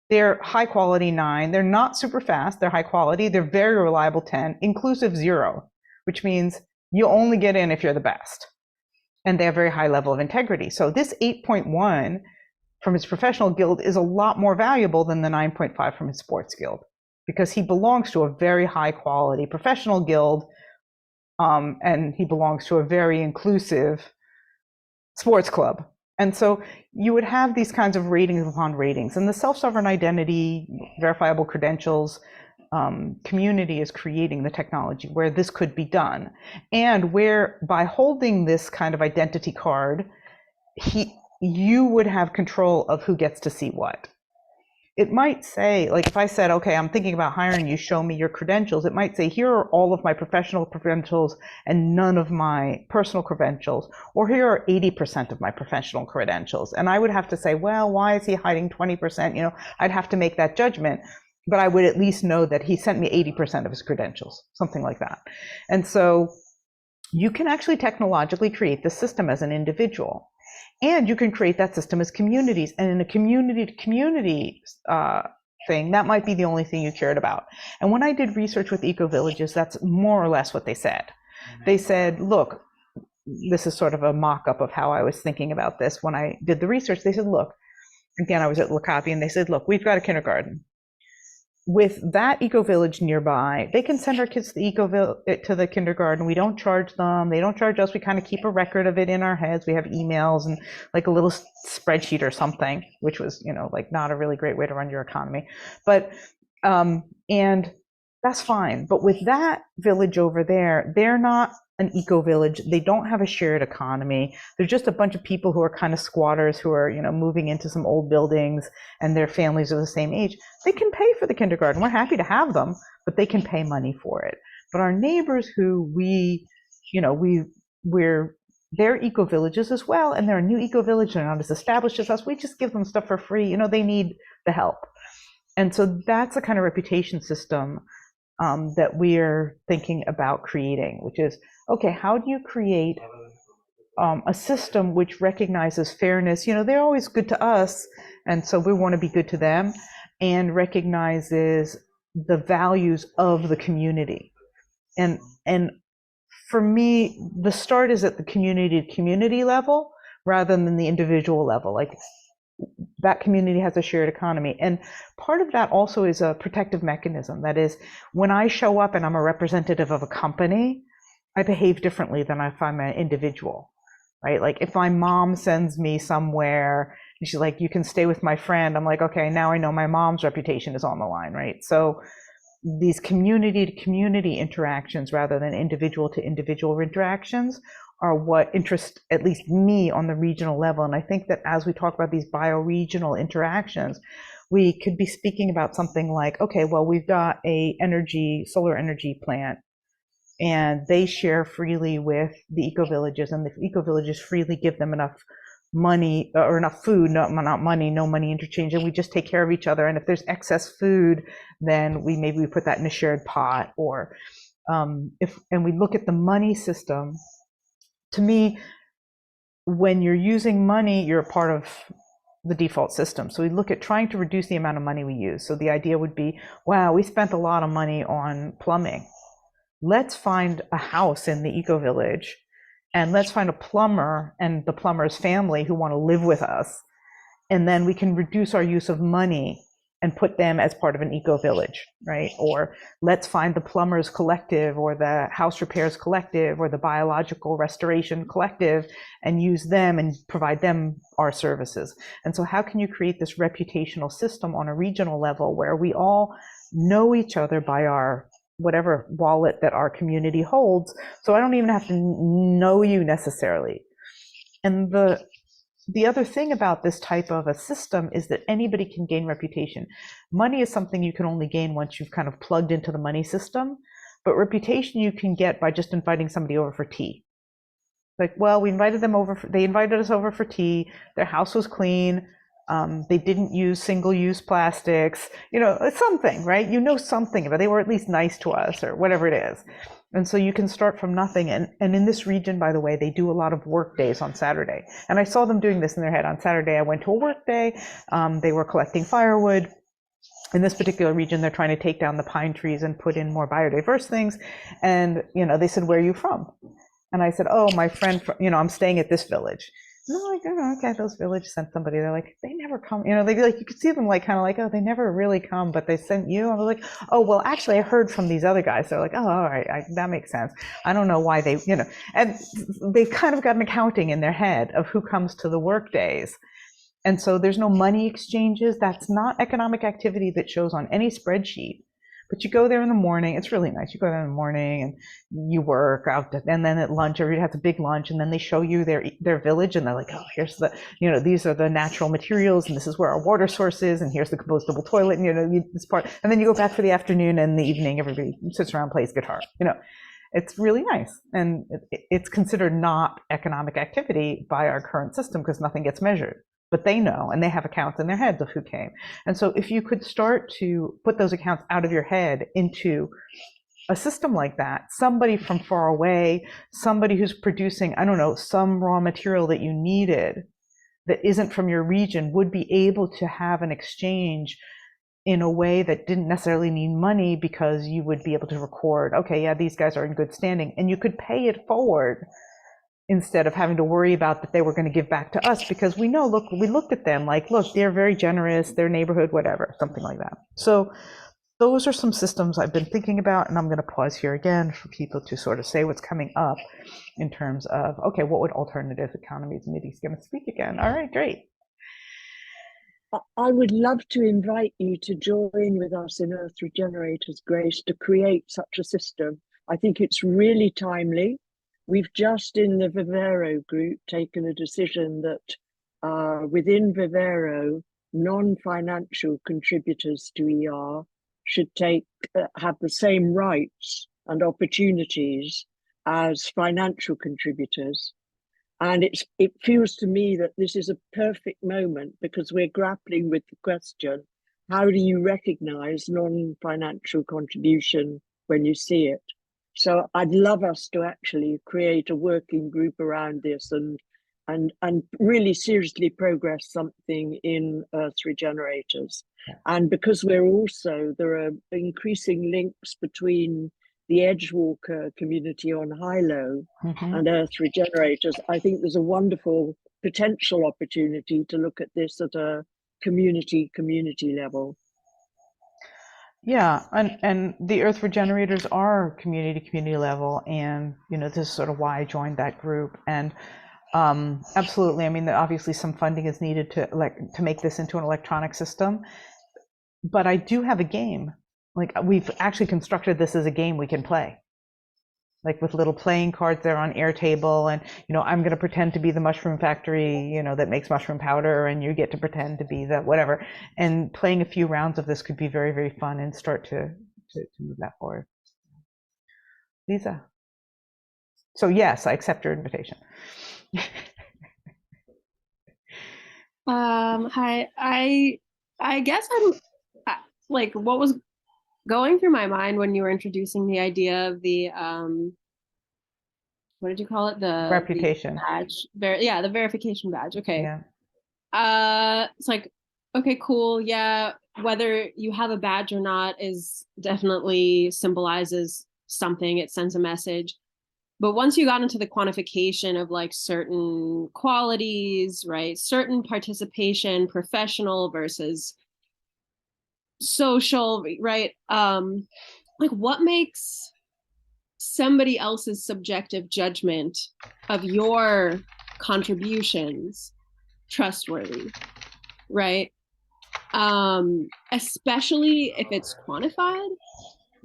they're high quality 9. They're not super fast. They're high quality. They're very reliable 10, inclusive 0, which means you only get in if you're the best. And they have very high level of integrity. So this 8.1 from his professional guild is a lot more valuable than the 9.5 from his sports guild, because he belongs to a very high quality professional guild, and he belongs to a very inclusive sports club. And so you would have these kinds of ratings upon ratings, and the self-sovereign identity, verifiable credentials community is creating the technology where this could be done, and where by holding this kind of identity card, you would have control of who gets to see what. It might say, like if I said, okay, I'm thinking about hiring you, show me your credentials, it might say, here are all of my professional credentials and none of my personal credentials, or here are 80% of my professional credentials. And I would have to say, well, why is he hiding 20%? You know, I'd have to make that judgment, but I would at least know that he sent me 80% of his credentials, something like that. And so you can actually technologically create the system as an individual. And you can create that system as communities. And in a community-to-community thing, that might be the only thing you cared about. And when I did research with eco-villages, that's more or less what they said. They said, look, this is sort of a mock-up of how I was thinking about this. When I did the research, they said, look, again, I was at Lacapi, and they said, look, we've got a kindergarten. With that eco-village nearby, they can send our kids to the kindergarten. We don't charge them. They don't charge us. We kind of keep a record of it in our heads. We have emails and like a little spreadsheet or something, which was, you know, like not a really great way to run your economy. But, and that's fine. But with that village over there, they're not an eco-village. They don't have a shared economy. They're just a bunch of people who are kind of squatters who are, you know, moving into some old buildings, and their families are the same age. They can pay for the kindergarten. We're happy to have them, but they can pay money for it. But our neighbors who they're eco-villages as well, and they're a new eco-village. They're not as established as us. We just give them stuff for free. You know, they need the help. And so that's the kind of reputation system that we're thinking about creating, which is, okay, how do you create a system which recognizes fairness? You know, they're always good to us, and so we want to be good to them, and recognizes the values of the community. And for me, the start is at the community level rather than the individual level. Like, that community has a shared economy. And part of that also is a protective mechanism. That is, when I show up and I'm a representative of a company, I behave differently than if I'm an individual, right? Like if my mom sends me somewhere and she's like, you can stay with my friend, I'm like, okay, now I know my mom's reputation is on the line, right? So these community to community interactions rather than individual to individual interactions are what interest at least me on the regional level. And I think that as we talk about these bioregional interactions, we could be speaking about something like, okay, well, we've got a solar energy plant, and they share freely with the eco-villages, and the eco-villages freely give them enough money or enough food, not money, no money interchange, and we just take care of each other. And if there's excess food, then maybe we put that in a shared pot. Or and we look at the money system. To me, when you're using money, you're a part of the default system. So we look at trying to reduce the amount of money we use. So the idea would be, wow, we spent a lot of money on plumbing. Let's find a house in the eco-village, and let's find a plumber and the plumber's family who want to live with us. And then we can reduce our use of money and put them as part of an eco-village, right? Or let's find the plumbers collective or the house repairs collective or the biological restoration collective and use them and provide them our services. And so how can you create this reputational system on a regional level where we all know each other by our whatever wallet that our community holds? So I don't even have to know you necessarily. And the other thing about this type of a system is that anybody can gain reputation. Money is something you can only gain once you've kind of plugged into the money system, but reputation you can get by just inviting somebody over for tea. Like, well, they invited us over for tea, their house was clean, they didn't use single-use plastics, you know, it's something, right? You know something about it. They were at least nice to us or whatever it is. And so you can start from nothing. And in this region, by the way, they do a lot of work days on Saturday. And I saw them doing this in their head. On Saturday, I went to a work day. They were collecting firewood. In this particular region, they're trying to take down the pine trees and put in more biodiverse things. And, you know, they said, where are you from? And I said, oh, my friend, I'm staying at this village. No, like, oh, okay, those village sent somebody. They're like, they never come. You know, they like you could see them like kind of like, oh, they never really come, but they sent you. I was like, oh, well, actually, I heard from these other guys. They're like, oh, all right, that makes sense. I don't know why they, you know, and they've kind of got an accounting in their head of who comes to the work days. And so there's no money exchanges. That's not economic activity that shows on any spreadsheet. But you go there in the morning. It's really nice. You go there in the morning and you work out, and then at lunch, everybody has a big lunch, and then they show you their village, and they're like, oh, here's the, you know, these are the natural materials, and this is where our water source is, and here's the compostable toilet, and you know, this part. And then you go back for the afternoon, and the evening, everybody sits around, plays guitar. You know, it's really nice, and it's considered not economic activity by our current system because nothing gets measured. But they know, and they have accounts in their heads of who came. And so if you could start to put those accounts out of your head into a system like that, somebody from far away, somebody who's producing, I don't know, some raw material that you needed that isn't from your region would be able to have an exchange in a way that didn't necessarily need money, because you would be able to record, okay, yeah, these guys are in good standing, and you could pay it forward instead of having to worry about that they were going to give back to us, because we know, look, we looked at them like, look, they're very generous, their neighborhood, whatever, something like that. So those are some systems I've been thinking about, and I'm going to pause here again for people to sort of say what's coming up in terms of, okay, what would alternative economies? Mitty's going to speak again. All right, great. I would love to invite you to join with us in Earth Regenerators, Grace, to create such a system. I think it's really timely. We've just in the Vivero group taken a decision that within Vivero, non-financial contributors to ER should have the same rights and opportunities as financial contributors. And it feels to me that this is a perfect moment, because we're grappling with the question, how do you recognize non-financial contribution when you see it? So I'd love us to actually create a working group around this and really seriously progress something in Earth Regenerators. And because there are increasing links between the Edgewalker community on Hilo and Earth Regenerators, I think there's a wonderful potential opportunity to look at this at a community level. Yeah, and the Earth Regenerators are community level, and you know, this is sort of why I joined that group. And absolutely, I mean, obviously some funding is needed to make this into an electronic system, but I do have a game. Like, we've actually constructed this as a game we can play, like with little playing cards there on Airtable, and you know, I'm going to pretend to be the mushroom factory, you know, that makes mushroom powder, and you get to pretend to be the whatever. And playing a few rounds of this could be very, very fun and start to move that forward. Lisa. So yes, I accept your invitation. Hi. I guess like, what was going through my mind when you were introducing the idea of the what did you call it? The reputation badge. The verification badge. Okay. Yeah. It's like, okay, cool. Yeah, whether you have a badge or not is definitely symbolizes something. It sends a message. But once you got into the quantification of like certain qualities, right? Certain participation, professional versus social, right? Like, what makes somebody else's subjective judgment of your contributions trustworthy, right? Especially if it's quantified.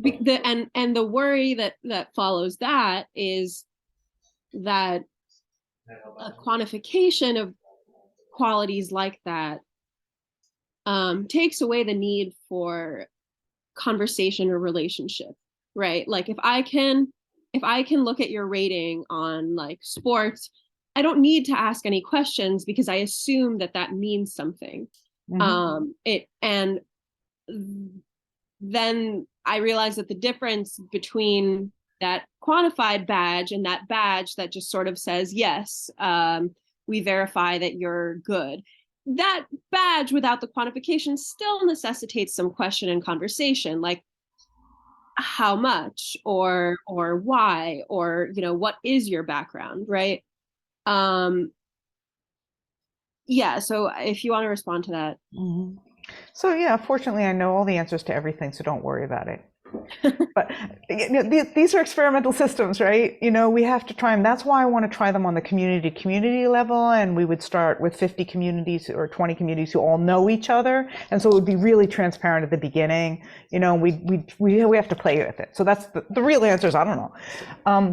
And the worry that follows that is that a quantification of qualities like that takes away the need for conversation or relationship, right? Like, if I can look at your rating on like sports, I don't need to ask any questions because I assume that means something. And then I realized that the difference between that quantified badge and that badge that just sort of says, yes, we verify that you're good, that badge without the quantification still necessitates some question and conversation, like how much or why, or, you know, what is your background, right? Yeah, so if you want to respond to that. Mhm. So yeah, fortunately, I know all the answers to everything, so don't worry about it. But these are experimental systems, right? We have to try them. That's why I want to try them on the community level. And we would start with 50 communities or 20 communities who all know each other. And so it would be really transparent at the beginning. We have to play with it. So that's the real answer is I don't know.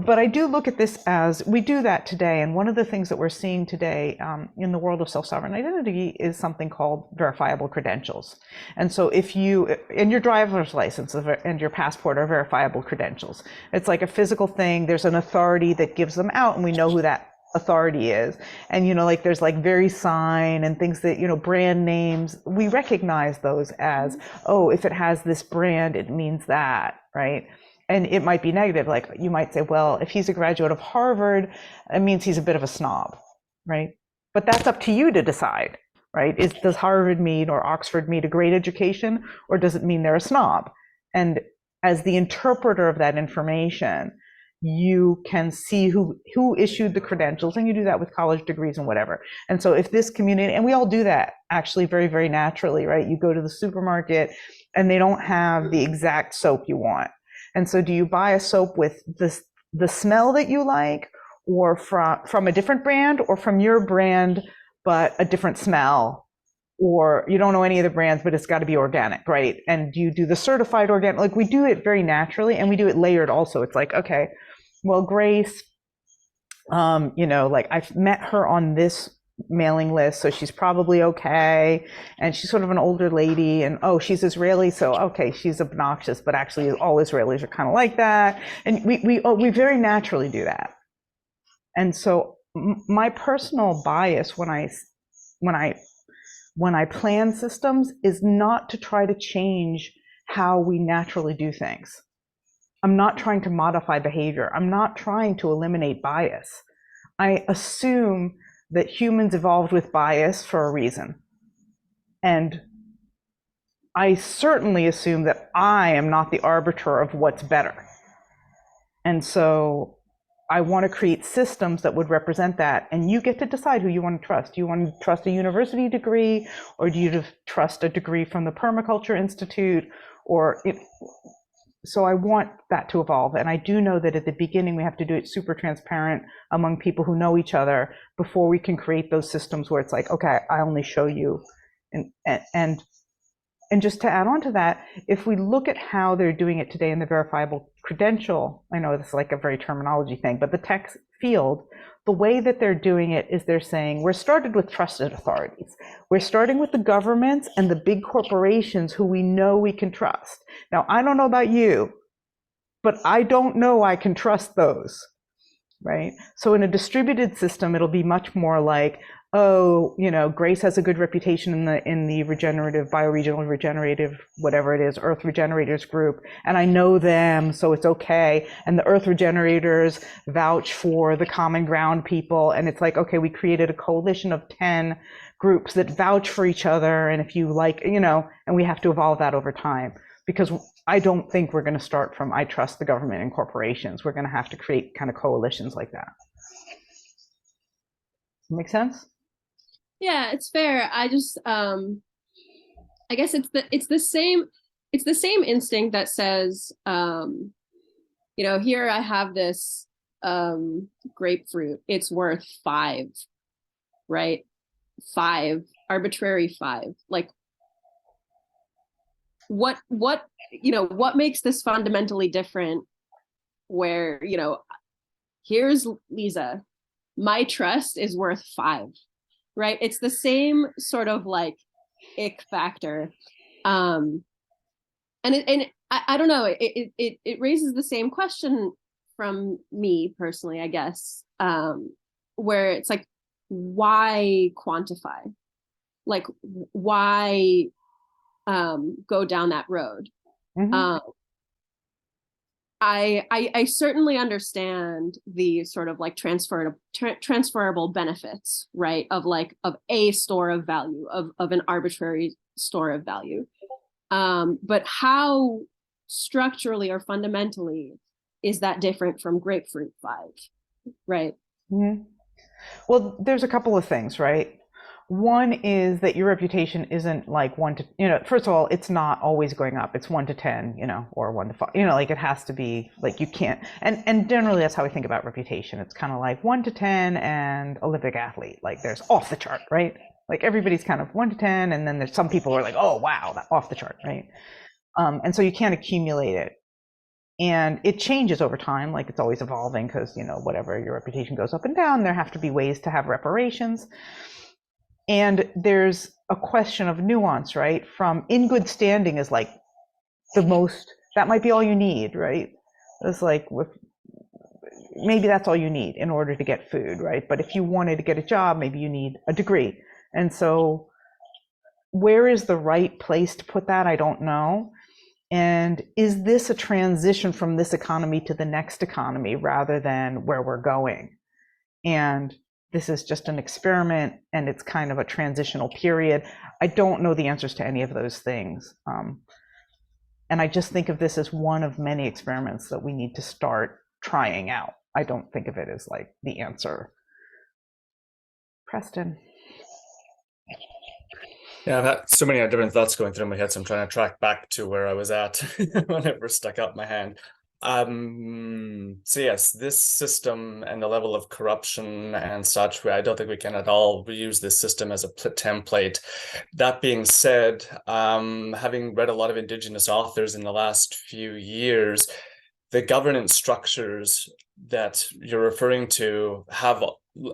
But I do look at this as we do that today. And one of the things that we're seeing today in the world of self-sovereign identity is something called verifiable credentials. And so if you, and your driver's license and your passport are verifiable credentials. It's like a physical thing. There's an authority that gives them out, and we know who that authority is. And, like there's like VeriSign and things that, brand names, we recognize those as, oh, if it has this brand, it means that, right? And it might be negative. Like you might say, well, if he's a graduate of Harvard, it means he's a bit of a snob, right? But that's up to you to decide, right? Does Harvard mean or Oxford mean a great education, or does it mean they're a snob? And as the interpreter of that information, you can see who issued the credentials, and you do that with college degrees and whatever. And so if this community, and we all do that actually very, very naturally, right? You go to the supermarket and they don't have the exact soap you want. And so do you buy a soap with the smell that you like, or from a different brand, or from your brand, but a different smell? Or you don't know any of the brands, but it's got to be organic, right? And you do the certified organic, like we do it very naturally, and we do it layered also. It's like, okay, well, Grace, like I've met her on this mailing list, so she's probably okay. And she's sort of an older lady, and oh, she's Israeli, so okay, she's obnoxious, but actually all Israelis are kind of like that. And we very naturally do that. And so my personal bias when I plan systems is not to try to change how we naturally do things. I'm not trying to modify behavior. I'm not trying to eliminate bias. I assume that humans evolved with bias for a reason. And I certainly assume that I am not the arbiter of what's better. And so I want to create systems that would represent that, and you get to decide who you want to trust. Do you want to trust a university degree, or do you trust a degree from the Permaculture Institute? So I want that to evolve, and I do know that at the beginning we have to do it super transparent among people who know each other before we can create those systems where it's like, okay, I only show you, and just to add on to that, if we look at how they're doing it today in the verifiable credential, I know this is like a very terminology thing, but the tech field, the way that they're doing it is they're saying, we're started with trusted authorities. We're starting with the governments and the big corporations who we know we can trust. Now, I don't know about you, but I don't know I can trust those, right? So in a distributed system, it'll be much more like, oh, Grace has a good reputation in the regenerative, BioRegional regenerative, whatever it is, Earth Regenerators group, and I know them, so it's okay. And the Earth Regenerators vouch for the Common Ground people, and it's like, okay, we created a coalition of 10 groups that vouch for each other, and if you like, and we have to evolve that over time, because I don't think we're going to start from I trust the government and corporations. We're going to have to create kind of coalitions like that. Make sense? Yeah, it's fair. I just I guess it's the same instinct that says here I have this grapefruit, it's worth 5, right? 5, arbitrary 5. Like what makes this fundamentally different, where here's Lisa, my trust is worth 5. Right? It's the same sort of like ick factor. And I don't know, it raises the same question from me personally, I guess, where it's like, why quantify? Like, why go down that road? Mm-hmm. I certainly understand the sort of like transferable benefits, right? Of a store of value, of an arbitrary store of value. But how structurally or fundamentally is that different from grapefruit 5, right? Mm-hmm. Well, there's a couple of things, right? One is that your reputation isn't like 1 to, first of all, it's not always going up. It's 1 to 10, or 1 to 5, like it has to be like, you can't, and generally that's how we think about reputation. It's kind of like 1 to 10 and Olympic athlete, like there's off the chart, right? Like everybody's kind of 1 to 10, and then there's some people who are like, oh, wow, that off the chart, right? And so you can't accumulate it. And it changes over time, like it's always evolving, because, whatever, your reputation goes up and down, there have to be ways to have reparations. And there's a question of nuance, right? From in good standing is like the most, that might be all you need, right? It's like, maybe that's all you need in order to get food, right? But if you wanted to get a job, maybe you need a degree. And so where is the right place to put that? I don't know. And is this a transition from this economy to the next economy rather than where we're going? And this is just an experiment, and it's kind of a transitional period. I don't know the answers to any of those things. And I just think of this as one of many experiments that we need to start trying out. I don't think of it as like the answer. Preston. Yeah, I've had so many different thoughts going through my head, so I'm trying to track back to where I was at when I first stuck out my hand. So yes, this system and the level of corruption and such, I don't think we can at all use this system as a template. That being said, having read a lot of Indigenous authors in the last few years, the governance structures that you're referring to have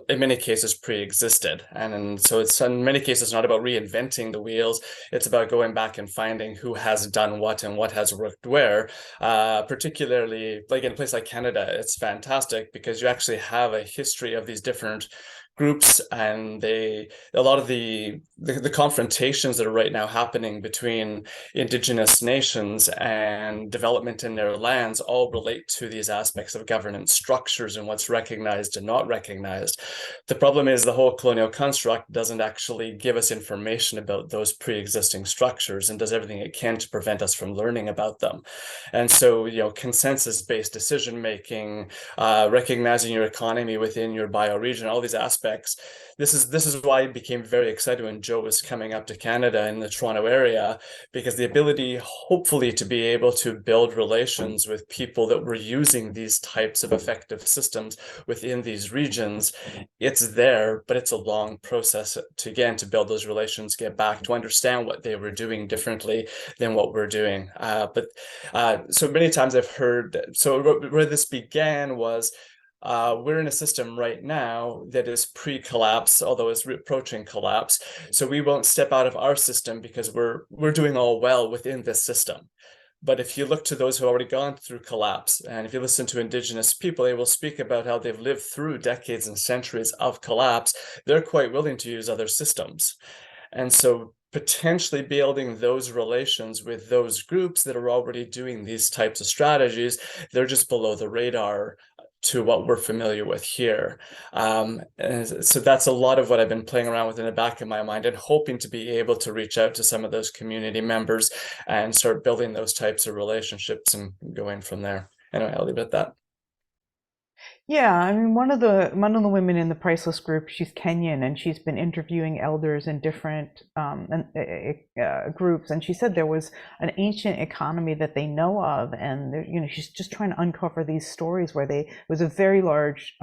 in many cases pre-existed, and so it's in many cases not about reinventing the wheels. It's about going back and finding who has done what and what has worked where. Particularly like in a place like Canada, it's fantastic because you actually have a history of these different groups, and a lot of the confrontations that are right now happening between Indigenous nations and development in their lands all relate to these aspects of governance structures and what's recognized and not recognized. The problem is the whole colonial construct doesn't actually give us information about those pre-existing structures and does everything it can to prevent us from learning about them. And so, consensus-based decision making, recognizing your economy within your bioregion, all these aspects. This is why I became very excited when Joe was coming up to Canada in the Toronto area, because the ability, hopefully, to be able to build relations with people that were using these types of effective systems within these regions, it's there, but it's a long process to build those relations, get back to understand what they were doing differently than what we're doing. So many times I've heard, so where this began was, we're in a system right now that is pre-collapse, although it's approaching collapse. So we won't step out of our system because we're doing all well within this system. But if you look to those who have already gone through collapse, and if you listen to Indigenous people, they will speak about how they've lived through decades and centuries of collapse. They're quite willing to use other systems. And so potentially building those relations with those groups that are already doing these types of strategies, they're just below the radar to what we're familiar with here. And so that's a lot of what I've been playing around with in the back of my mind and hoping to be able to reach out to some of those community members and start building those types of relationships and going from there. Anyway, I'll leave it at that. Yeah, I mean, one of the women in the Priceless group, she's Kenyan, and she's been interviewing elders in different groups, and she said there was an ancient economy that they know of, and she's just trying to uncover these stories where it was a very large.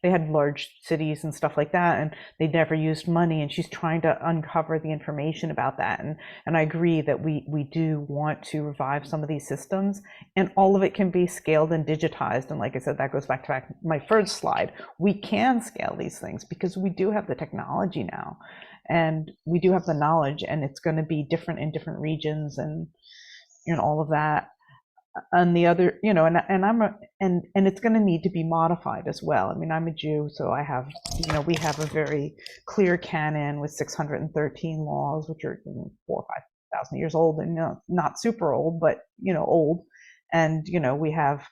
They had large cities and stuff like that, and they never used money, and she's trying to uncover the information about that. And I agree that we do want to revive some of these systems, and all of it can be scaled and digitized. And like I said, that goes back to my first slide. We can scale these things because we do have the technology now, and we do have the knowledge, and it's going to be different in different regions and all of that. And the other, and it's going to need to be modified as well. I mean, I'm a Jew, so I have, we have a very clear canon with 613 laws, which are 4,000 or 5,000 years old, and not super old, but old. And we have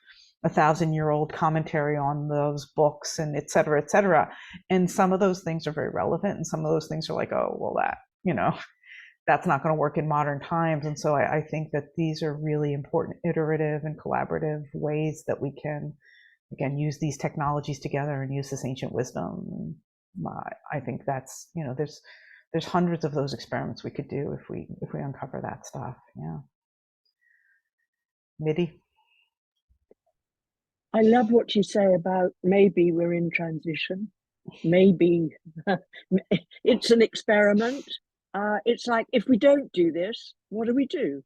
1,000-year-old commentary on those books, and et cetera, et cetera. And some of those things are very relevant, and some of those things are like, oh, well, that that's not going to work in modern times. And so I think that these are really important iterative and collaborative ways that we can, again, use these technologies together and use this ancient wisdom. I think that's, there's hundreds of those experiments we could do if we uncover that stuff. Yeah. MIDI. I love what you say about maybe we're in transition. Maybe it's an experiment. It's like, if we don't do this, what do?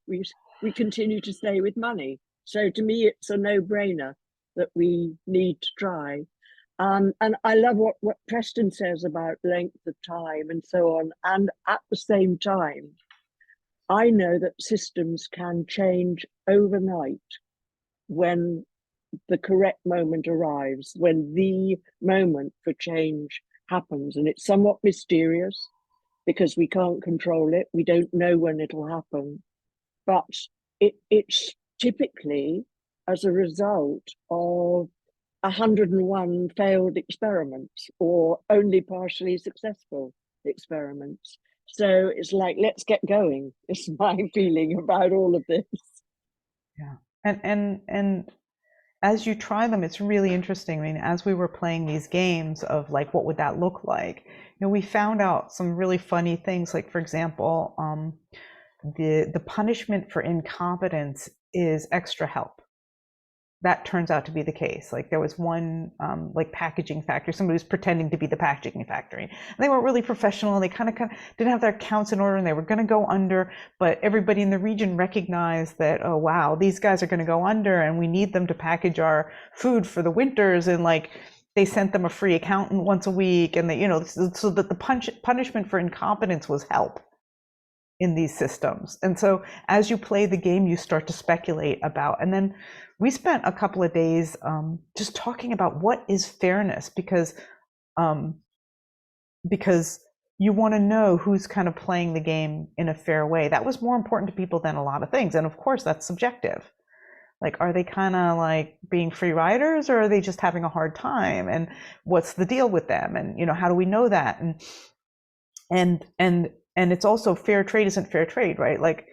We continue to stay with money. So to me, it's a no-brainer that we need to try. And I love what Preston says about length of time and so on. And at the same time, I know that systems can change overnight when the correct moment arrives, when the moment for change happens. And it's somewhat mysterious because we can't control it. We don't know when it'll happen. But it's typically as a result of 101 failed experiments or only partially successful experiments. So it's like, let's get going. It's my feeling about all of this. Yeah. And as you try them, it's really interesting. I mean, as we were playing these games of like, what would that look like? We found out some really funny things. Like, for example, the punishment for incompetence is extra help. That turns out to be the case. Like, there was one like packaging factory, somebody was pretending to be the packaging factory. And they weren't really professional, and they kind of didn't have their accounts in order, and they were going to go under, but everybody in the region recognized that, oh wow, these guys are going to go under and we need them to package our food for the winters, and like they sent them a free accountant once a week, and they, so that the punishment for incompetence was help in these systems. And so as you play the game, you start to speculate about, and then we spent a couple of days just talking about what is fairness, because you want to know who's kind of playing the game in a fair way. That was more important to people than a lot of things. And of course, that's subjective. Like, are they kind of like being free riders, or are they just having a hard time? And what's the deal with them? And, how do we know that? And it's also, fair trade isn't fair trade, right? Like,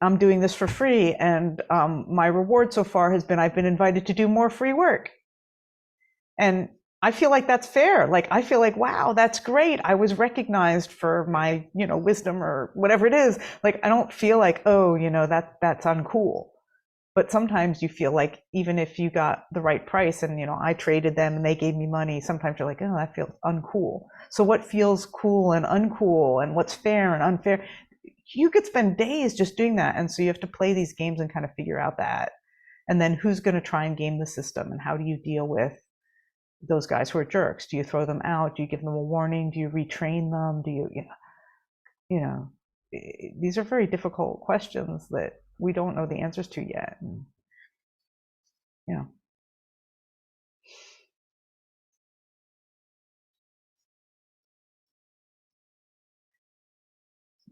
I'm doing this for free, and my reward so far has been I've been invited to do more free work. And I feel like that's fair. Like, I feel like, wow, that's great. I was recognized for my, wisdom or whatever it is. Like, I don't feel like, oh, that's uncool. But sometimes you feel like, even if you got the right price and, I traded them and they gave me money, sometimes you're like, oh, that feels uncool. So what feels cool and uncool, and what's fair and unfair? You could spend days just doing that. And so you have to play these games and kind of figure out that. And then who's going to try and game the system, and how do you deal with those guys who are jerks? Do you throw them out? Do you give them a warning? Do you retrain them? Do you, these are very difficult questions that we don't know the answers to yet. And,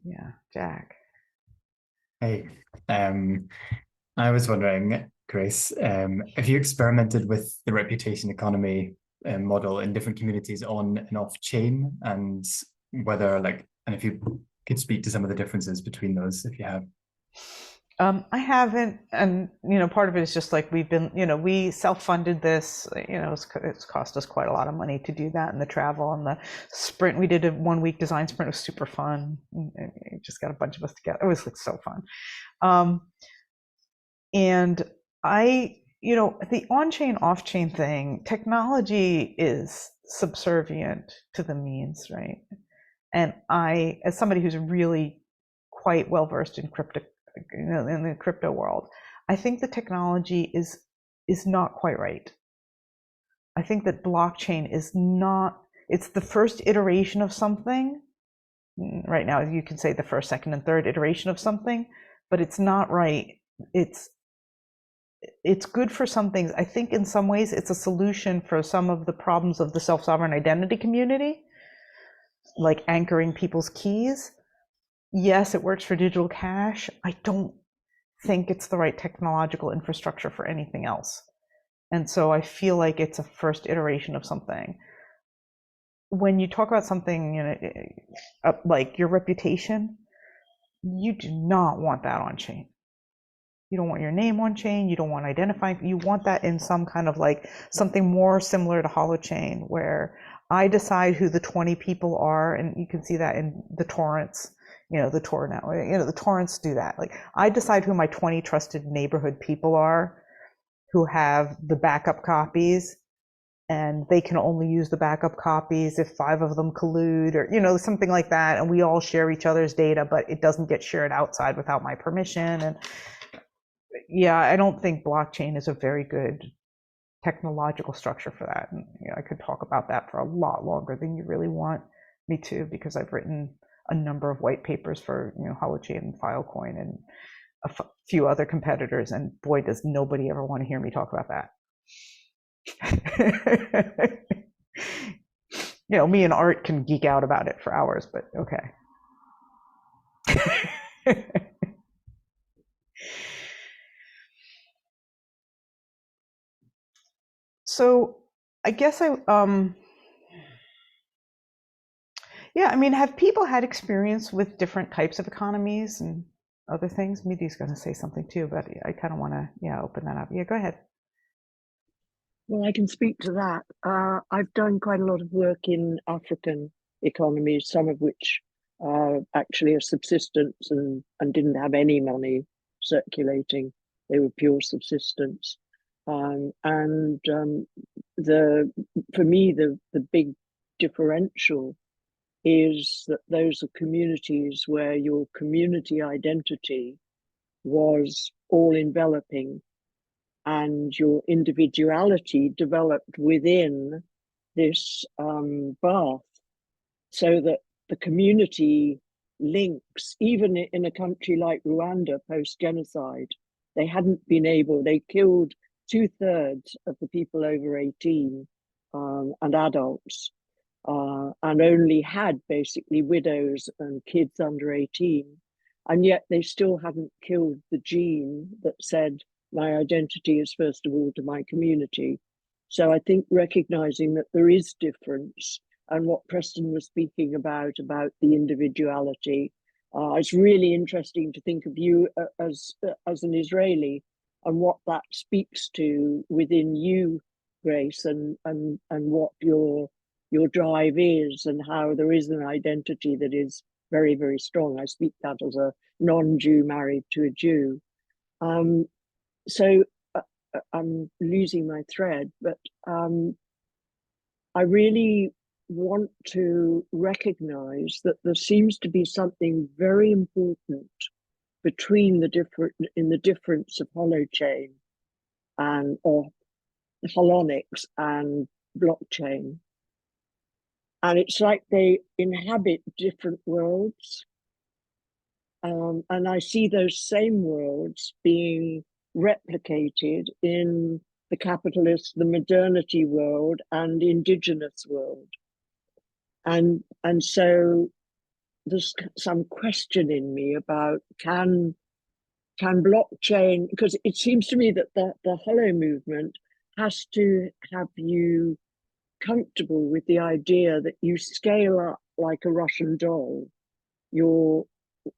yeah, Jack. Hey, I was wondering, Grace, if you experimented with the reputation economy model in different communities on and off chain, and whether and if you could speak to some of the differences between those, if you have. I haven't, and part of it is just like we've been, we self-funded this. It's cost us quite a lot of money to do that, and the travel and the sprint. We did a 1-week design sprint. It was super fun. It just got a bunch of us together. It was like so fun. And the on-chain, off-chain thing, technology is subservient to the means, right? And I, as somebody who's really quite well versed in crypto, in the crypto world, I think the technology is not quite right. I think that blockchain is not, it's the first iteration of something. Right now, you can say the first, second, and third iteration of something, but it's not right. It's good for some things. I think in some ways it's a solution for some of the problems of the self-sovereign identity community, like anchoring people's keys. Yes, it works for digital cash. I don't think it's the right technological infrastructure for anything else. And so I feel like it's a first iteration of something. When you talk about something, like your reputation, you do not want that on chain. You don't want your name on chain. You don't want identifying. You want that in some kind of like something more similar to holochain, where I decide who the 20 people are, and you can see that in the torrents. The Tor now. The torrents do that. Like, I decide who my 20 trusted neighborhood people are, who have the backup copies, and they can only use the backup copies if 5 of them collude, or something like that, and we all share each other's data, but it doesn't get shared outside without my permission. And yeah, I don't think blockchain is a very good technological structure for that. And I could talk about that for a lot longer than you really want me to, because I've written a number of white papers for holochain and Filecoin and a few other competitors, and boy, does nobody ever want to hear me talk about that. Me and Art can geek out about it for hours, but okay. So I guess have people had experience with different types of economies and other things? Midi's going to say something too, but I kind of want to open that up. Yeah, go ahead. Well, I can speak to that. I've done quite a lot of work in African economies, some of which actually are subsistence and didn't have any money circulating. They were pure subsistence. For me, the big differential is that those are communities where your community identity was all enveloping, and your individuality developed within this bath, so that the community links, even in a country like Rwanda post-genocide, they killed 2/3 of the people over 18 and adults, and only had basically widows and kids under 18. And yet they still hadn't killed the gene that said, my identity is first of all to my community. So I think recognizing that there is difference, and what Preston was speaking about the individuality, it's really interesting to think of you as an Israeli, and what that speaks to within you, Grace, and what your drive is, and how there is an identity that is very, very strong. I speak that as a non-Jew married to a Jew. So I'm losing my thread, but I really want to recognize that there seems to be something very important between the difference of holochain or holonics and blockchain. And it's like they inhabit different worlds. And I see those same worlds being replicated in the capitalist, the modernity world, and indigenous world. And so there's some question in me about can blockchain, because it seems to me that the Holo movement has to have you comfortable with the idea that you scale up like a Russian doll. You're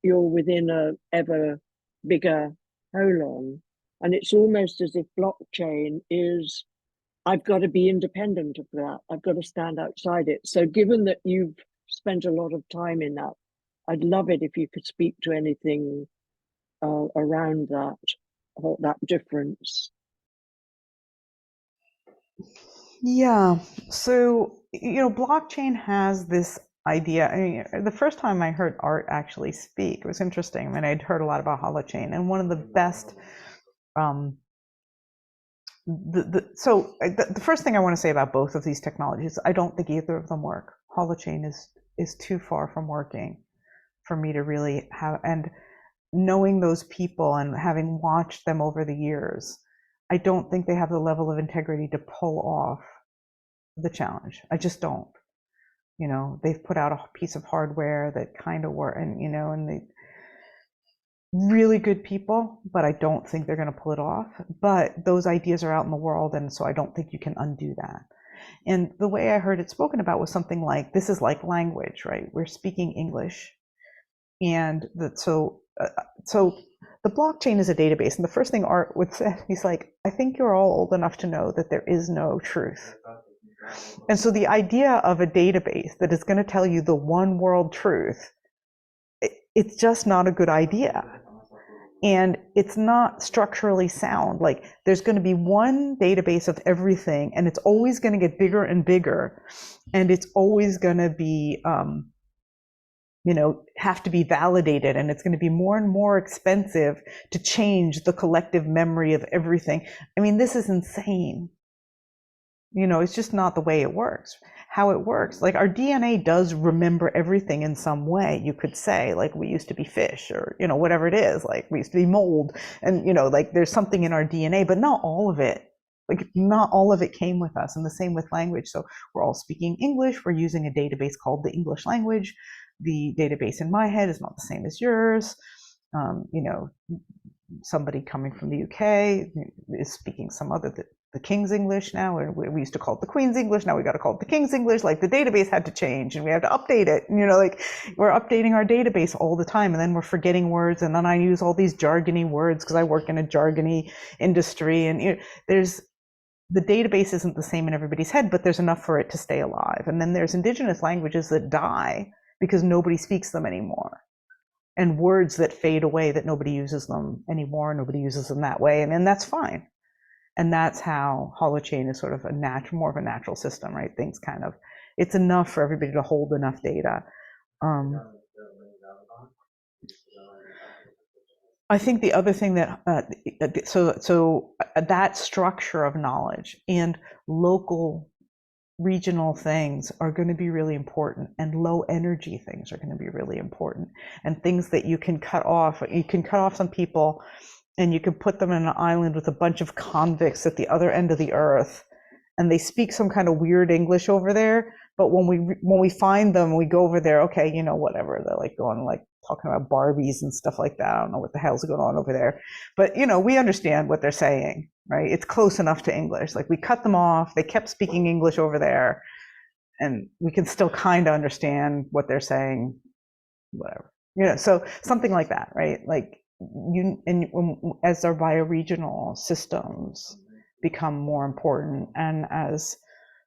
within a ever bigger holon, and it's almost as if blockchain is, I've got to be independent of that. I've got to stand outside it. So given that you've spent a lot of time in that, I'd love it if you could speak to anything around that difference. Yeah, so blockchain has this idea. I mean, the first time I heard Art actually speak, it was interesting. I mean, I'd heard a lot about holochain, and one of the best the first thing I want to say about both of these technologies, I don't think either of them work. Holochain is too far from working for me to really have, and knowing those people and having watched them over the years, I don't think they have the level of integrity to pull off the challenge. I just don't. They've put out a piece of hardware that kind of work, and they really good people, but I don't think they're going to pull it off. But those ideas are out in the world, and so I don't think you can undo that. And the way I heard it spoken about was something like, this is like language, right? We're speaking English, and so the blockchain is a database. And the first thing Art would say, he's like, I think you're all old enough to know that there is no truth. And so the idea of a database that is going to tell you the one world truth, it's just not a good idea. And it's not structurally sound. Like, there's going to be one database of everything, and it's always going to get bigger and bigger. And it's always going to be, have to be validated. And it's going to be more and more expensive to change the collective memory of everything. I mean, this is insane. It's just not the way it works. How it works, like our DNA does remember everything in some way. You could say, like, we used to be fish, or whatever it is, like we used to be mold, and like there's something in our DNA, but not all of it. Like, not all of it came with us. And the same with language. So we're all speaking English. We're using a database called the English language. The database in my head is not the same as yours. Somebody coming from the UK is speaking some other the King's English now, or we used to call it the Queen's English. Now we got to call it the King's English. Like, the database had to change, and we have to update it. Like, we're updating our database all the time, and then we're forgetting words. And then I use all these jargony words because I work in a jargony industry. And the database isn't the same in everybody's head, but there's enough for it to stay alive. And then there's indigenous languages that die because nobody speaks them anymore. And words that fade away, that nobody uses them anymore, nobody uses them that way, and then that's fine. And that's how holochain is sort of more of a natural system, right? Things kind of, it's enough for everybody to hold enough data. I think the other thing that, so that structure of knowledge and local regional things are going to be really important, and low energy things are going to be really important, and things that you can cut off. You can cut off some people, and you can put them in an island with a bunch of convicts at the other end of the earth, and they speak some kind of weird English over there. But when we find them, we go over there, okay, whatever. They're like going, like, talking about Barbies and stuff like that. I don't know what the hell's going on over there, but we understand what they're saying, right? It's close enough to English. Like, we cut them off. They kept speaking English over there, and we can still kind of understand what they're saying, whatever. So something like that, right? Like, as our bioregional systems become more important, and as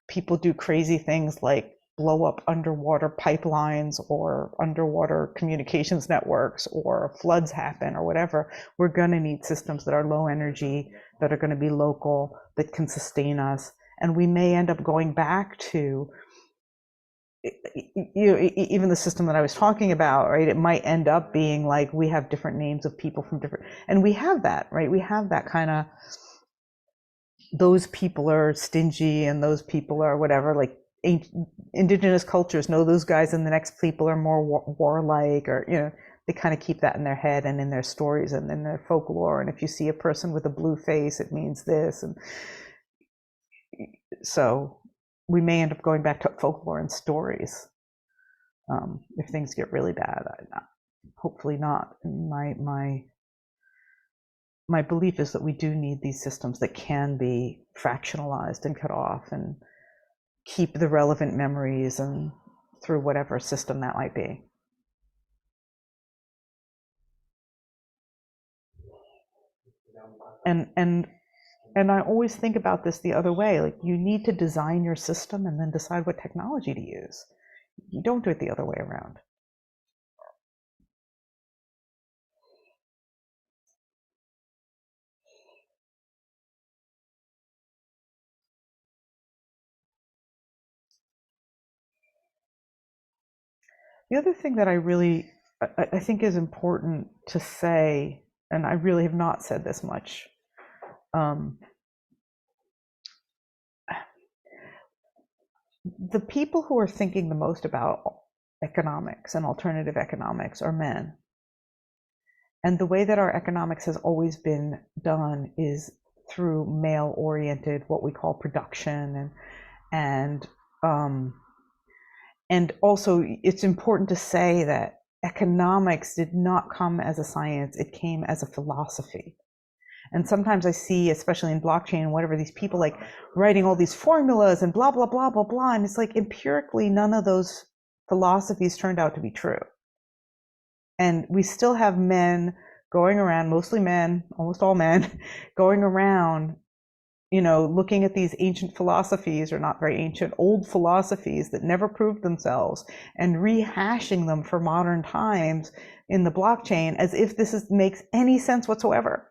people do crazy things like blow up underwater pipelines or underwater communications networks, or floods happen or whatever, we're going to need systems that are low energy, that are going to be local, that can sustain us. And we may end up going back to even the system that I was talking about, right? It might end up being like, we have different names of people from different, and we have that, right? We have that kind of, those people are stingy and those people are whatever, like indigenous cultures know those guys, and the next people are more warlike, or they kind of keep that in their head and in their stories and in their folklore. And if you see a person with a blue face, it means this. And so we may end up going back to folklore and stories if things get really bad. Hopefully not. My belief is that we do need these systems that can be fractionalized and cut off, and keep the relevant memories, and through whatever system that might be. And I always think about this the other way. Like, you need to design your system and then decide what technology to use. You don't do it the other way around. The other thing that I think is important to say, and I really have not said this much, the people who are thinking the most about economics and alternative economics are men. And the way that our economics has always been done is through male-oriented, what we call production, and also it's important to say that economics did not come as a science, it came as a philosophy. And sometimes I see, especially in blockchain and whatever, these people like writing all these formulas and blah, blah, blah, blah, blah. And it's like, empirically, none of those philosophies turned out to be true. And we still have men going around, mostly men, almost all men, going around, looking at these ancient philosophies, or not very ancient, old philosophies that never proved themselves, and rehashing them for modern times in the blockchain as if makes any sense whatsoever.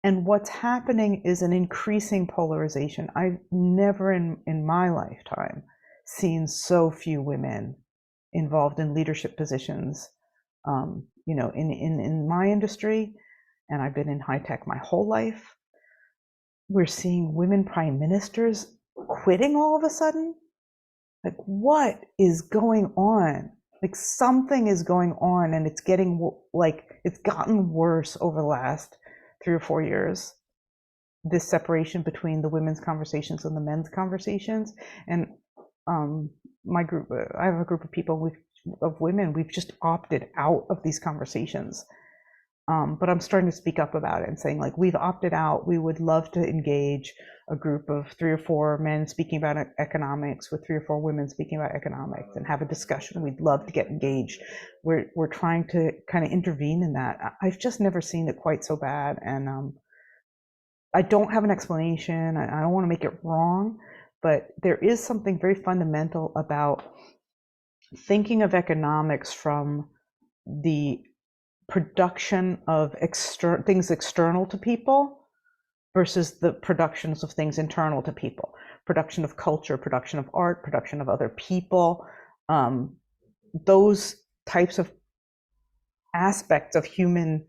And what's happening is an increasing polarization. I've never in my lifetime seen so few women involved in leadership positions, in my industry, and I've been in high tech my whole life. We're seeing women prime ministers quitting all of a sudden. Like, what is going on? Like, something is going on, and it's gotten worse over the last 3 or 4 years. This separation between the women's conversations and the men's conversations. And my group, I have a group of people of women, we've just opted out of these conversations. But I'm starting to speak up about it and saying, like, we've opted out. We would love to engage a group of 3 or 4 men speaking about economics with 3 or 4 women speaking about economics and have a discussion. We'd love to get engaged. We're trying to kind of intervene in that. I've just never seen it quite so bad. And I don't have an explanation. I don't want to make it wrong, but there is something very fundamental about thinking of economics from the production of things external to people versus the productions of things internal to people. Production of culture, production of art, production of other people. Those types of aspects of human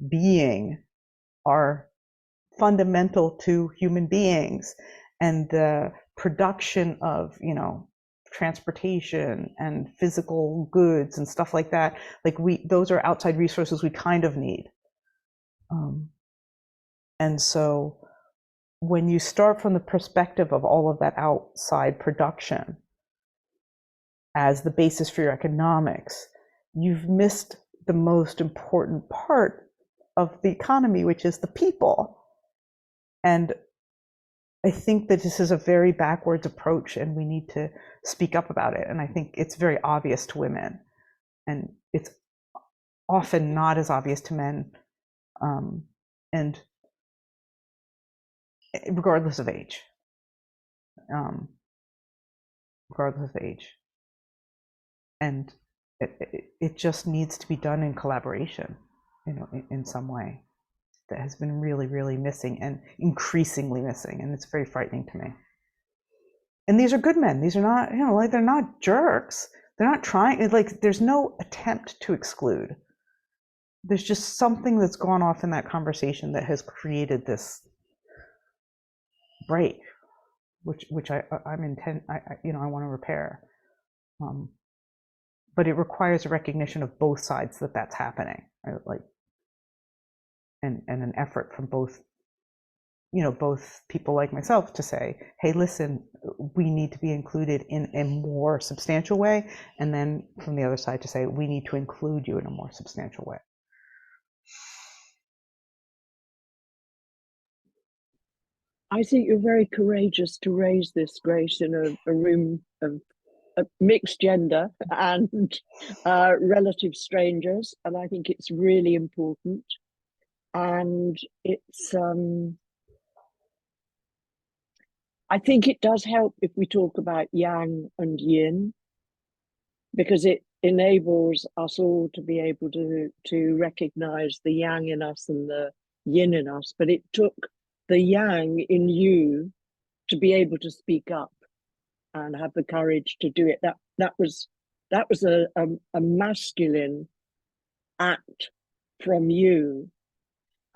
being are fundamental to human beings, and the production of, transportation and physical goods and stuff like that, those are outside resources we kind of need. And so when you start from the perspective of all of that outside production as the basis for your economics, you've missed the most important part of the economy, which is the people. And I think that this is a very backwards approach, and we need to speak up about it. And I think it's very obvious to women, and it's often not as obvious to men, and regardless of age. And it just needs to be done in collaboration, in some way. That has been really, really missing, and increasingly missing, and it's very frightening to me. And these are good men. These are not, they're not jerks. They're not trying, there's no attempt to exclude. There's just something that's gone off in that conversation that has created this break, which I want to repair. But it requires a recognition of both sides that that's happening, right? And an effort from both people like myself to say, hey, listen, we need to be included in a more substantial way. And then from the other side to say, we need to include you in a more substantial way. I think you're very courageous to raise this, Grace, in a room of mixed gender and relative strangers. And I think it's really important. And it's, I think it does help if we talk about yang and yin, because it enables us all to be able to recognize the yang in us and the yin in us. But it took the yang in you to be able to speak up and have the courage to do it. That was a masculine act from you.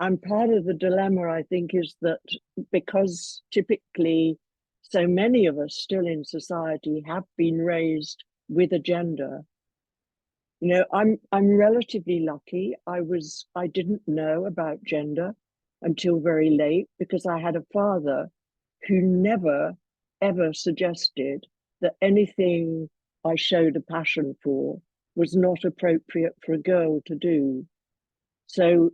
And part of the dilemma, I think, is that because typically so many of us still in society have been raised with a gender. I'm relatively lucky. I didn't know about gender until very late, because I had a father who never ever suggested that anything I showed a passion for was not appropriate for a girl to do. So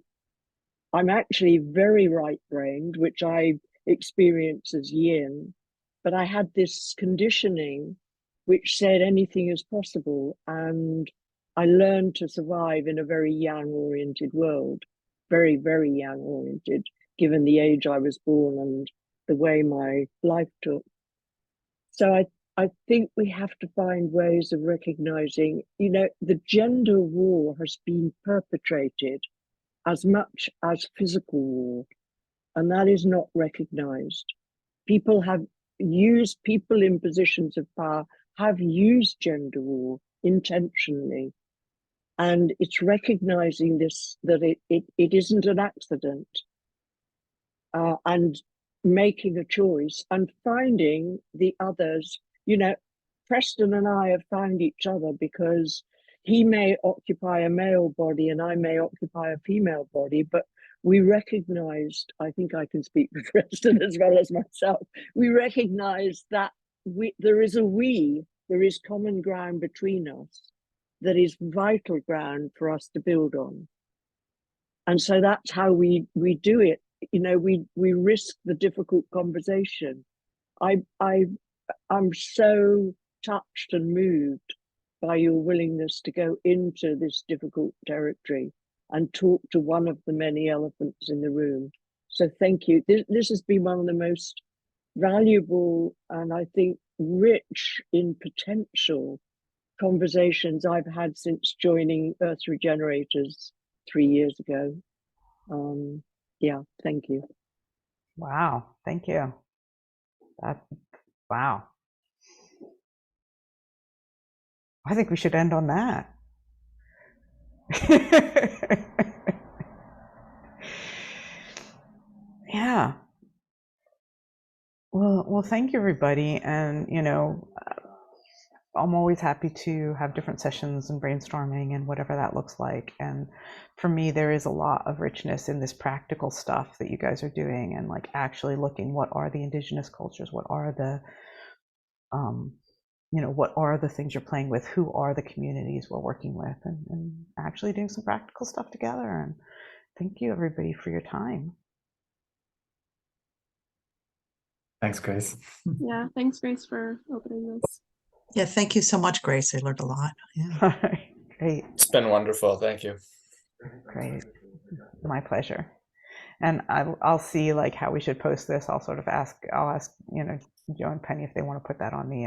I'm actually very right-brained, which I experience as yin, but I had this conditioning which said anything is possible. And I learned to survive in a very yang-oriented world, very, very yang-oriented, given the age I was born and the way my life took. So I think we have to find ways of recognizing, you know, the gender war has been perpetrated as much as physical war, and that is not recognized. People in positions of power have used gender war intentionally. And it's recognizing this, that it isn't an accident, and making a choice and finding the others. You know, Preston and I have found each other because he may occupy a male body and I may occupy a female body, but we recognized, I think I can speak for Preston as well as myself, we recognized that there is common ground between us that is vital ground for us to build on. And so that's how we do it. You know, we risk the difficult conversation. I'm so touched and moved by your willingness to go into this difficult territory and talk to one of the many elephants in the room. So thank you. This has been one of the most valuable and I think rich in potential conversations I've had since joining Earth Regenerators 3 years ago. Yeah, thank you. Wow, thank you. Wow. I think we should end on that. Yeah. Well, thank you, everybody. And, you know, I'm always happy to have different sessions and brainstorming and whatever that looks like. And for me, there is a lot of richness in this practical stuff that you guys are doing, and like actually looking, what are the indigenous cultures? What are the, you know, what are the things you're playing with? Who are the communities we're working with? And actually doing some practical stuff together. And thank you, everybody, for your time. Thanks, Grace. Yeah, thanks, Grace, for opening this. Yeah, thank you so much, Grace. I learned a lot. Yeah. Great. It's been wonderful. Thank you. Great. My pleasure. And I'll see like how we should post this. I'll ask, you know, Joe and Penny if they want to put that on the